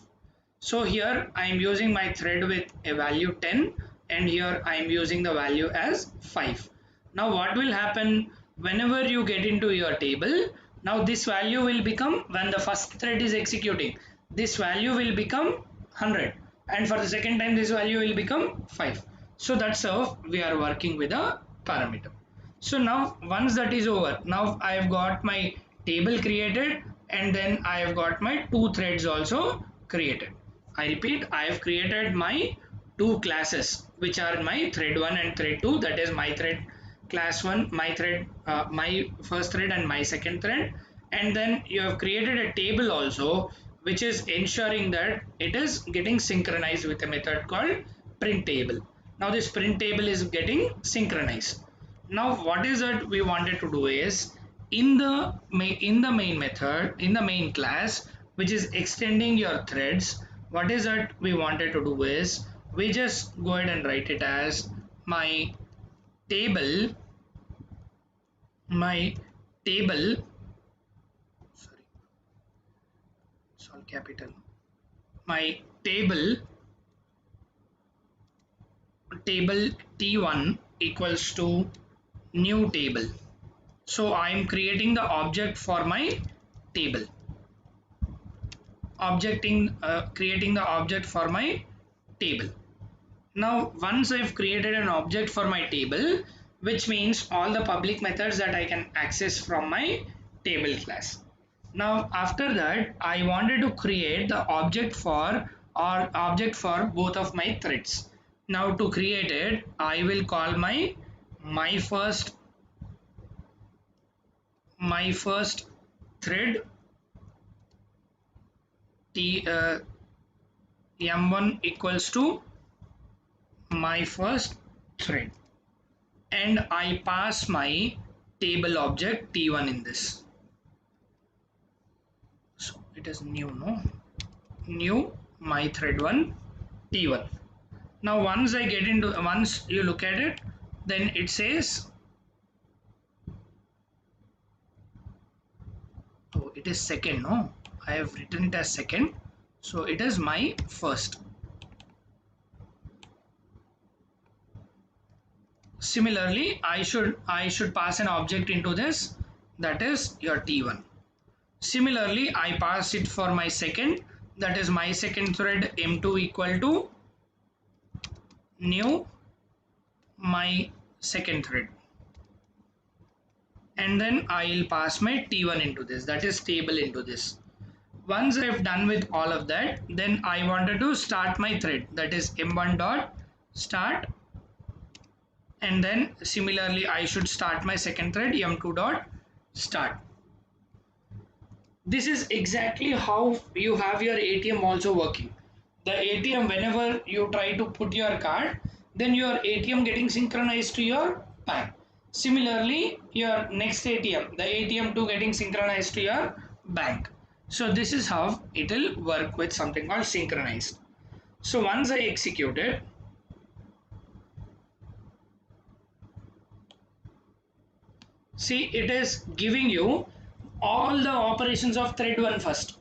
So here I am using my thread with a value 10, and here I am using the value as 5. Now what will happen whenever you get into your table? Now this value will become, when the first thread is executing, this value will become 100, and for the second time this value will become 5. So that's how we are working with a parameter. So now once that is over, now I have got my table created, and then I have got my two threads also created. I repeat, I have created my two classes, which are my thread 1 and thread 2, that is my thread class 1, my thread, my first thread and my second thread, and then you have created a table also, which is ensuring that it is getting synchronized with a method called print table. Now this print table is getting synchronized. Now what is that we wanted to do is, in the main method, in the main class, which is extending your threads, what is that we wanted to do is, we just go ahead and write it as my table my table sorry, it's all capital, my table t1 equals to new table. So I am creating the object for my table. creating the object for my table. Now once I've created an object for my table, which means all the public methods that I can access from my table class. Now after that I wanted to create the object for both of my threads. Now to create it I will call my first thread t m1 equals to my first thread, and I pass my table object t1 in this. So it is new my thread1 t1. Now once you look at it, then it says, oh, it is second. No, I have written it as second, so it is my first. Similarly I should pass an object into this, that is your t1. Similarly I pass it for my second, that is my second thread m2 equal to new my second thread, and then I'll pass my t1 into this, that is table into this. Once I've done with all of that, then I wanted to start my thread, that is m1 dot start, and then similarly I should start my second thread m2 dot start. This is exactly how you have your ATM also working. The ATM, whenever you try to put your card, then your ATM getting synchronized to your bank. Similarly, your next ATM, the ATM 2 getting synchronized to your bank. So this is how it will work with something called synchronized. So once I execute it, see it is giving you all the operations of thread 1 first,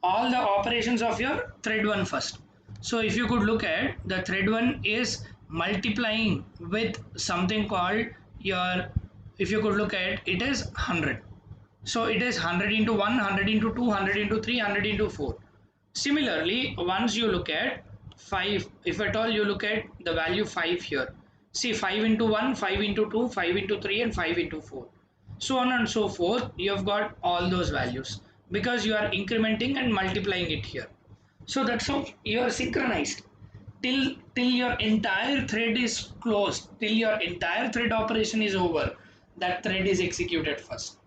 all the operations of your thread 1 first. So if you could look at, the thread 1 is multiplying with something called your, if you could look at, it is 100. So it is 100 into 1, 100 into 2, 100 into 3, 100 into 4. Similarly, once you look at 5, if at all you look at the value 5 here, see 5 into 1, 5 into 2, 5 into 3 and 5 into 4. So on and so forth, you have got all those values because you are incrementing and multiplying it here. So that's how you are synchronized till your entire thread is closed, till your entire thread operation is over. That thread is executed first.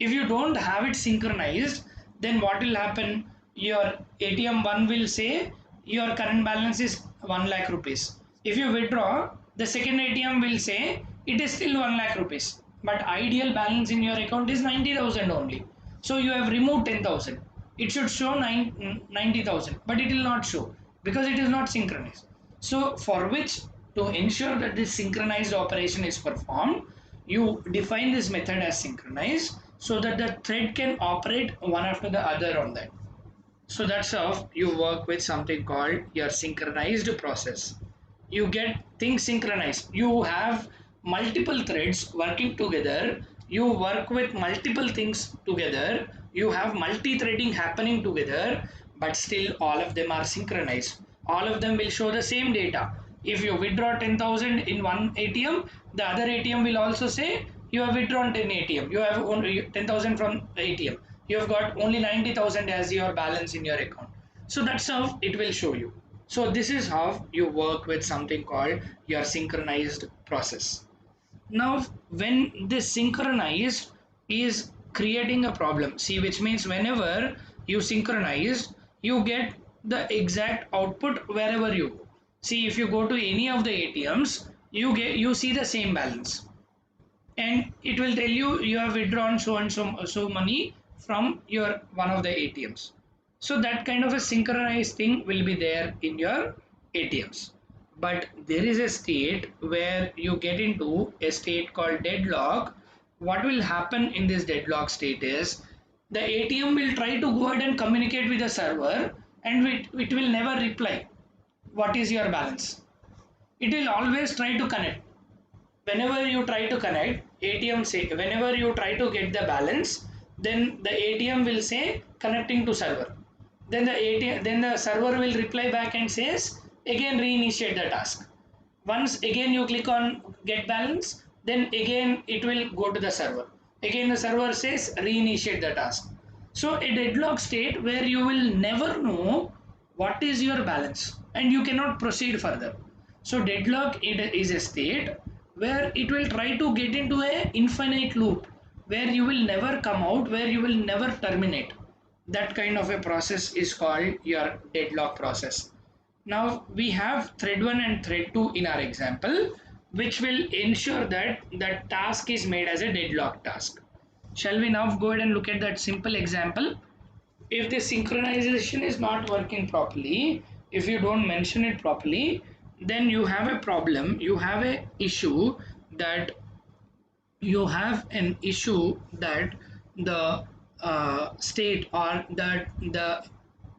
If you don't have it synchronized, then what will happen? Your ATM1 will say your current balance is 1 lakh rupees. If you withdraw, the second ATM will say it is still 1 lakh rupees, but ideal balance in your account is 90,000 only. So you have removed 10,000. It should show 90,000, but it will not show because it is not synchronized. So for which, to ensure that this synchronized operation is performed, you define this method as synchronized so that the thread can operate one after the other on that. So that's how you work with something called your synchronized process. You get things synchronized. You have multiple threads working together. You work with multiple things together. You have multi-threading happening together, but still all of them are synchronized. All of them will show the same data. If you withdraw 10,000 in one ATM, the other ATM will also say you have withdrawn 10 ATM. You have only 10,000 from ATM. You have got only 90,000 as your balance in your account. So that's how it will show you. So this is how you work with something called your synchronized process. Now when this synchronized is creating a problem, see, which means whenever you synchronize, you get the exact output wherever you go. See, if you go to any of the ATMs, you see the same balance, and it will tell you you have withdrawn so and so money from your one of the ATMs. So that kind of a synchronized thing will be there in your ATMs. But there is a state where you get into a state called deadlock. What will happen in this deadlock state is the ATM will try to go ahead and communicate with the server, and it will never reply what is your balance. It will always try to connect. Whenever you try to connect, ATM say, whenever you try to get the balance, then the ATM will say connecting to server. then the server will reply back and says again reinitiate the task. Once again you click on get balance, then again it will go to the server. Again the server says reinitiate the task. So a deadlock state where you will never know what is your balance and you cannot proceed further. So deadlock it is a state where it will try to get into a infinite loop where you will never come out, where you will never terminate. That kind of a process is called your deadlock process. Now we have thread 1 and thread 2 in our example, which will ensure that that task is made as a deadlock task. Shall we now go ahead and look at that simple example? If the synchronization is not working properly, if you don't mention it properly, then you have a problem, you have a issue that the state or that the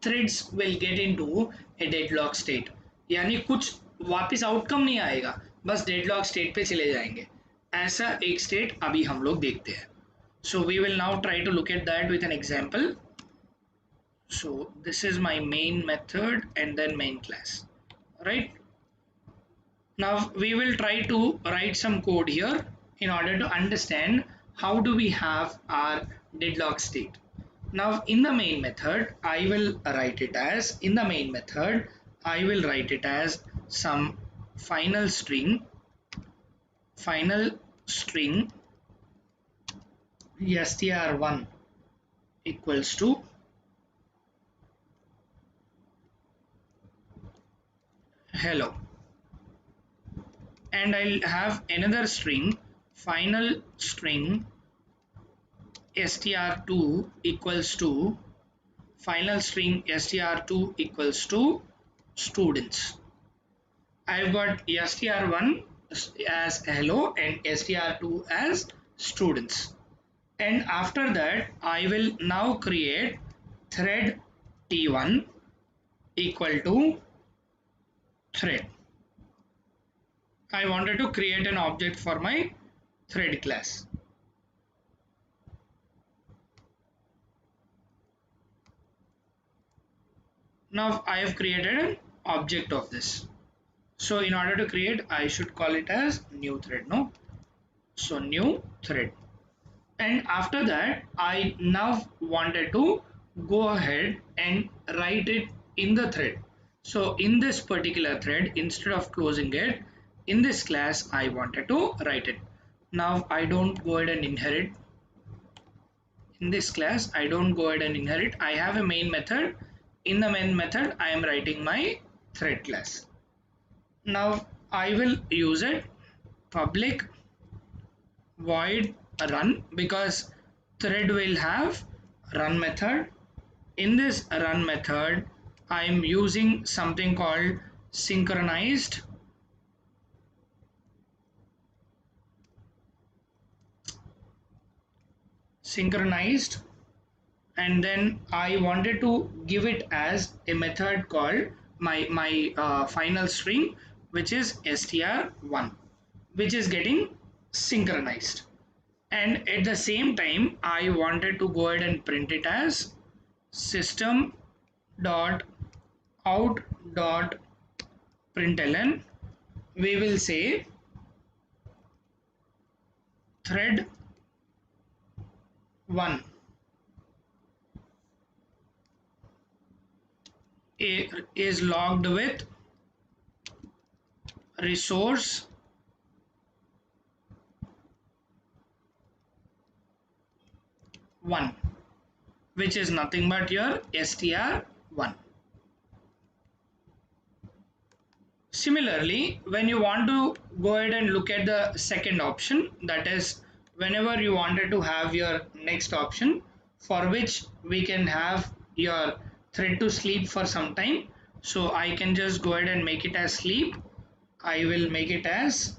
threads will get into a deadlock state, यानी कुछ वापस outcome नहीं आएगा, बस deadlock state पे चले जाएंगे. ऐसा एक स्टेट अभी हम लोग देखते हैं. So we will now try to look at that with an example. So this is my main method and then main class, right? Now we will try to write some code here in order to understand how do we have our deadlock state. Now in the main method, I will write it as, in the main method, I will write it as some final string str1 equals to hello, and I'll have another string final string str2 equals to students. I've got str1 as hello and str2 as students, and after that I will now create thread t1 equal to thread. I wanted to create an object for my thread class. Now I have created an object of this. So in order to create, I should call it as new thread, no? So new thread. And after that, I now wanted to go ahead and write it in the thread. So in this particular thread, instead of closing it, in this class, I wanted to write it. Now I don't go ahead and inherit. In this class, I don't go ahead and inherit. I have a main method. In the main method, I am writing my thread class. Now I will use it public void run because thread will have run method. In this run method, I am using something called synchronized and then I wanted to give it as a method called my final string, which is str1, which is getting synchronized. And at the same time I wanted to go ahead and print it as system dot out dot println. We will say thread 1 is logged with resource 1, which is nothing but your str1. Similarly, when you want to go ahead and look at the second option, that is whenever you wanted to have your next option for which we can have your thread to sleep for some time. So I can just go ahead and make it as sleep. I will make it as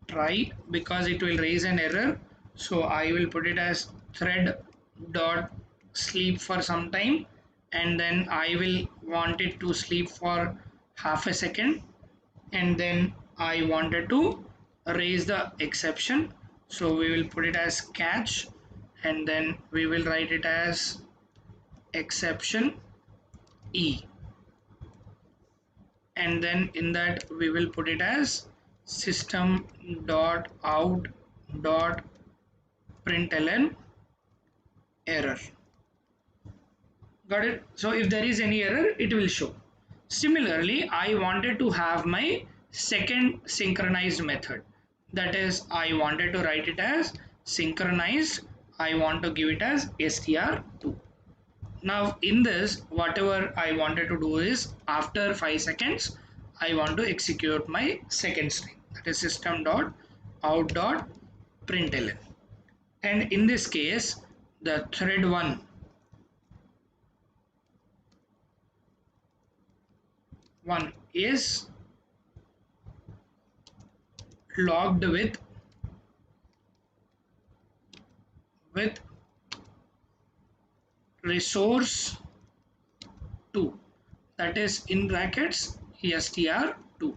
try because it will raise an error. So I will put it as thread dot sleep for some time, and then I will want it to sleep for half a second, and then I wanted to raise the exception. So we will put it as catch, and then we will write it as exception, e, and then in that we will put it as system dot out dot println error. Got it? So if there is any error, it will show. Similarly, I wanted to have my second synchronized method. That is, I wanted to write it as synchronized. I want to give it as str2. Now in this, whatever I wanted to do is after 5 seconds, I want to execute my second string. That is system dot out dot println. And in this case, the thread 1 is logged with resource 2, that is in brackets str2.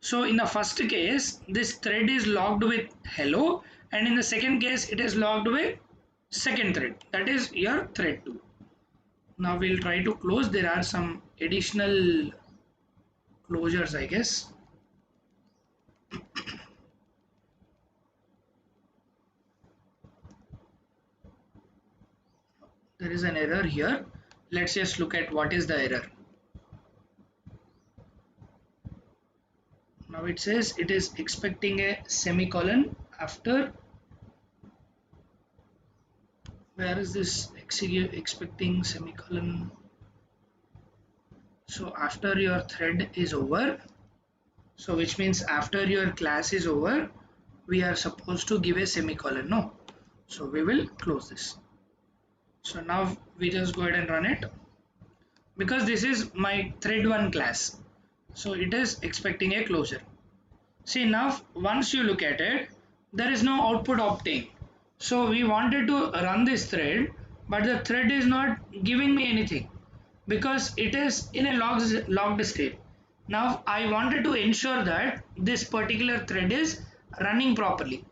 So in the first case, this thread is logged with hello, and in the second case it is logged with second thread, that is your thread 2. Now we'll try to close. There are some additional closures, I guess. There is an error here. Let's just look at what is the error. Now it says it is expecting a semicolon after. Where is this expecting semicolon? So after your thread is over, so which means after your class is over, we are supposed to give a semicolon, no? So we will close this. So now we just go ahead and run it, because this is my thread 1 class, so it is expecting a closure. See, now once you look at it, there is no output obtained. So we wanted to run this thread, but the thread is not giving me anything because it is in a logged state. Now I wanted to ensure that this particular thread is running properly.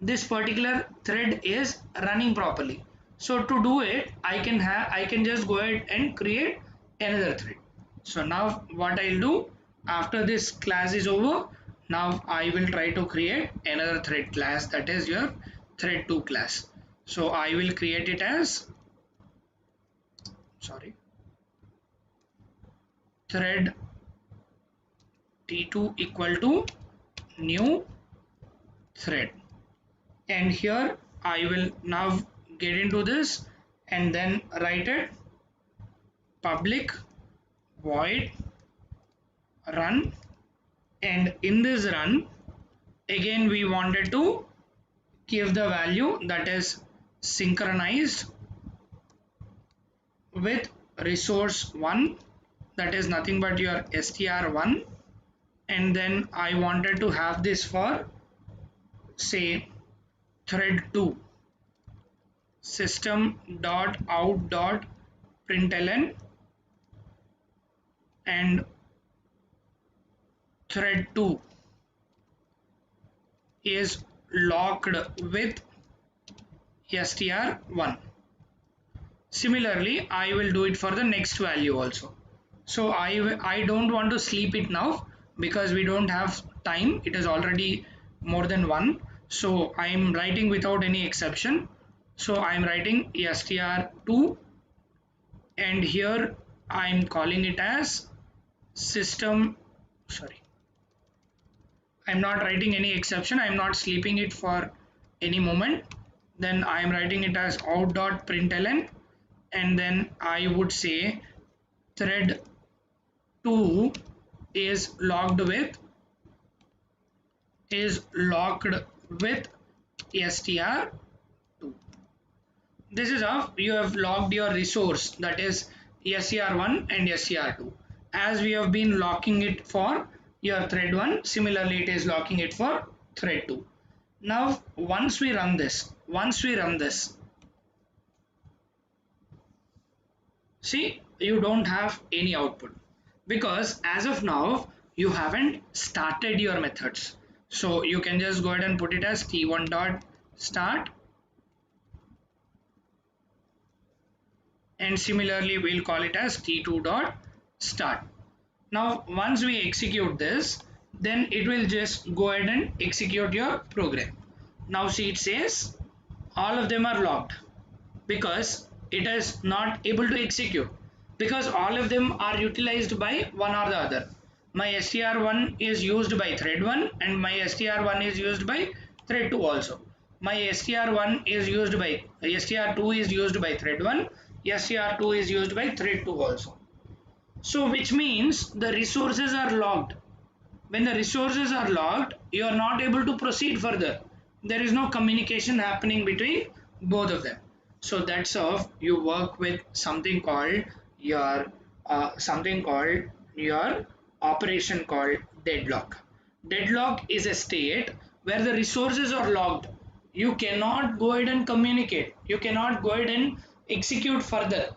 This particular thread is running properly. So to do it, I can just go ahead and create another thread. So now what I'll do, after this class is over, now I will try to create another thread class, that is your thread 2 class. So I will create it as, sorry, thread t2 equal to new thread, and here I will now get into this and then write it public void run, and in this run again we wanted to give the value that is synchronized with resource 1, that is nothing but your str1, and then I wanted to have this for say thread 2 system dot out dot println, and thread 2 is locked with str1. Similarly, I will do it for the next value also. So I don't want to sleep it now because we don't have time. It is already more than 1. So I am writing without any exception. So I am writing str2, and here I am calling it as system, sorry, I'm not writing any exception. I'm not sleeping it for any moment. Then I'm writing it as out.println, and then I would say thread 2 is locked with str2. This is how you have logged your resource, that is str1 and str2. As we have been locking it for your thread 1, similarly it is locking it for thread 2. Now once we run this, see, you don't have any output because as of now you haven't started your methods. So you can just go ahead and put it as t1 dot start, and similarly we'll call it as t2 dot start. Now once we execute this, then it will just go ahead and execute your program. Now see, it says all of them are locked because it is not able to execute, because all of them are utilized by one or the other. My str1 is used by thread 1 and my str1 is used by thread 2 also. My str1 is used by str2 is used by thread 1, str2 is used by thread 2 also. So which means the resources are locked. When the resources are locked, you are not able to proceed further. There is no communication happening between both of them. So that's how you work with something called your operation called deadlock. Deadlock is a state where the resources are locked. You cannot go ahead and communicate. You cannot go ahead and execute further,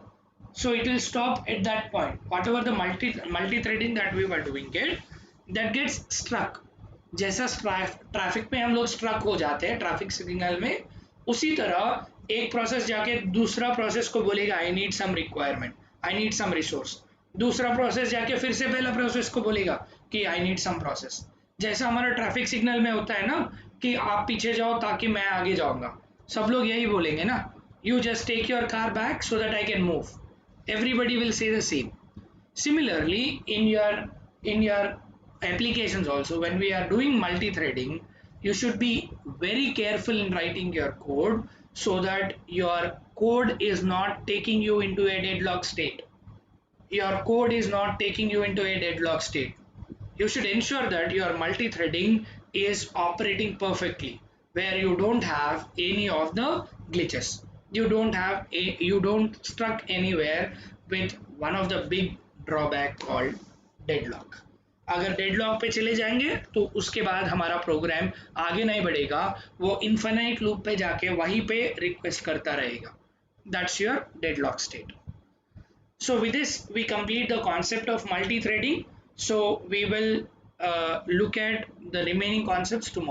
so it will stop at that point. Whatever the multi-threading that we were doing it, that gets struck. जैसा traffic में हम लोग struck हो जाते हैं traffic signal में, उसी तरह एक प्रोसेस जाके दूसरा प्रोसेस को बोलेगा I need some requirement, I need some resource, दूसरा प्रोसेस जाके फिर से पहला प्रोसेस को बोलेगा कि आई नीड सम प्रोसेस। जैसा हमारा ट्रैफिक सिग्नल में होता है ना कि आप पीछे जाओ ताकि मैं आगे जाऊंगा, सब लोग यही बोलेंगे ना, you just take your car back so that I can move, everybody will say the same. Similarly, in your applications also, when we are doing multi-threading, you should be very careful in writing your code so that your code is not taking you into a deadlock state. Your code is not taking you into a deadlock state. You should ensure that your multi-threading is operating perfectly, where you don't have any of the glitches, you don't stuck anywhere with one of the big drawback called deadlock. अगर deadlock पे चले जाएंगे तो उसके बाद हमारा programme आगे नहीं बढ़ेगा, वो इन्फिनाइट लूप पे जाके वहीं पे रिक्वेस्ट करता रहेगा. That's your deadlock state. So with this, we complete the concept of multi-threading. So we will look at the remaining concepts tomorrow.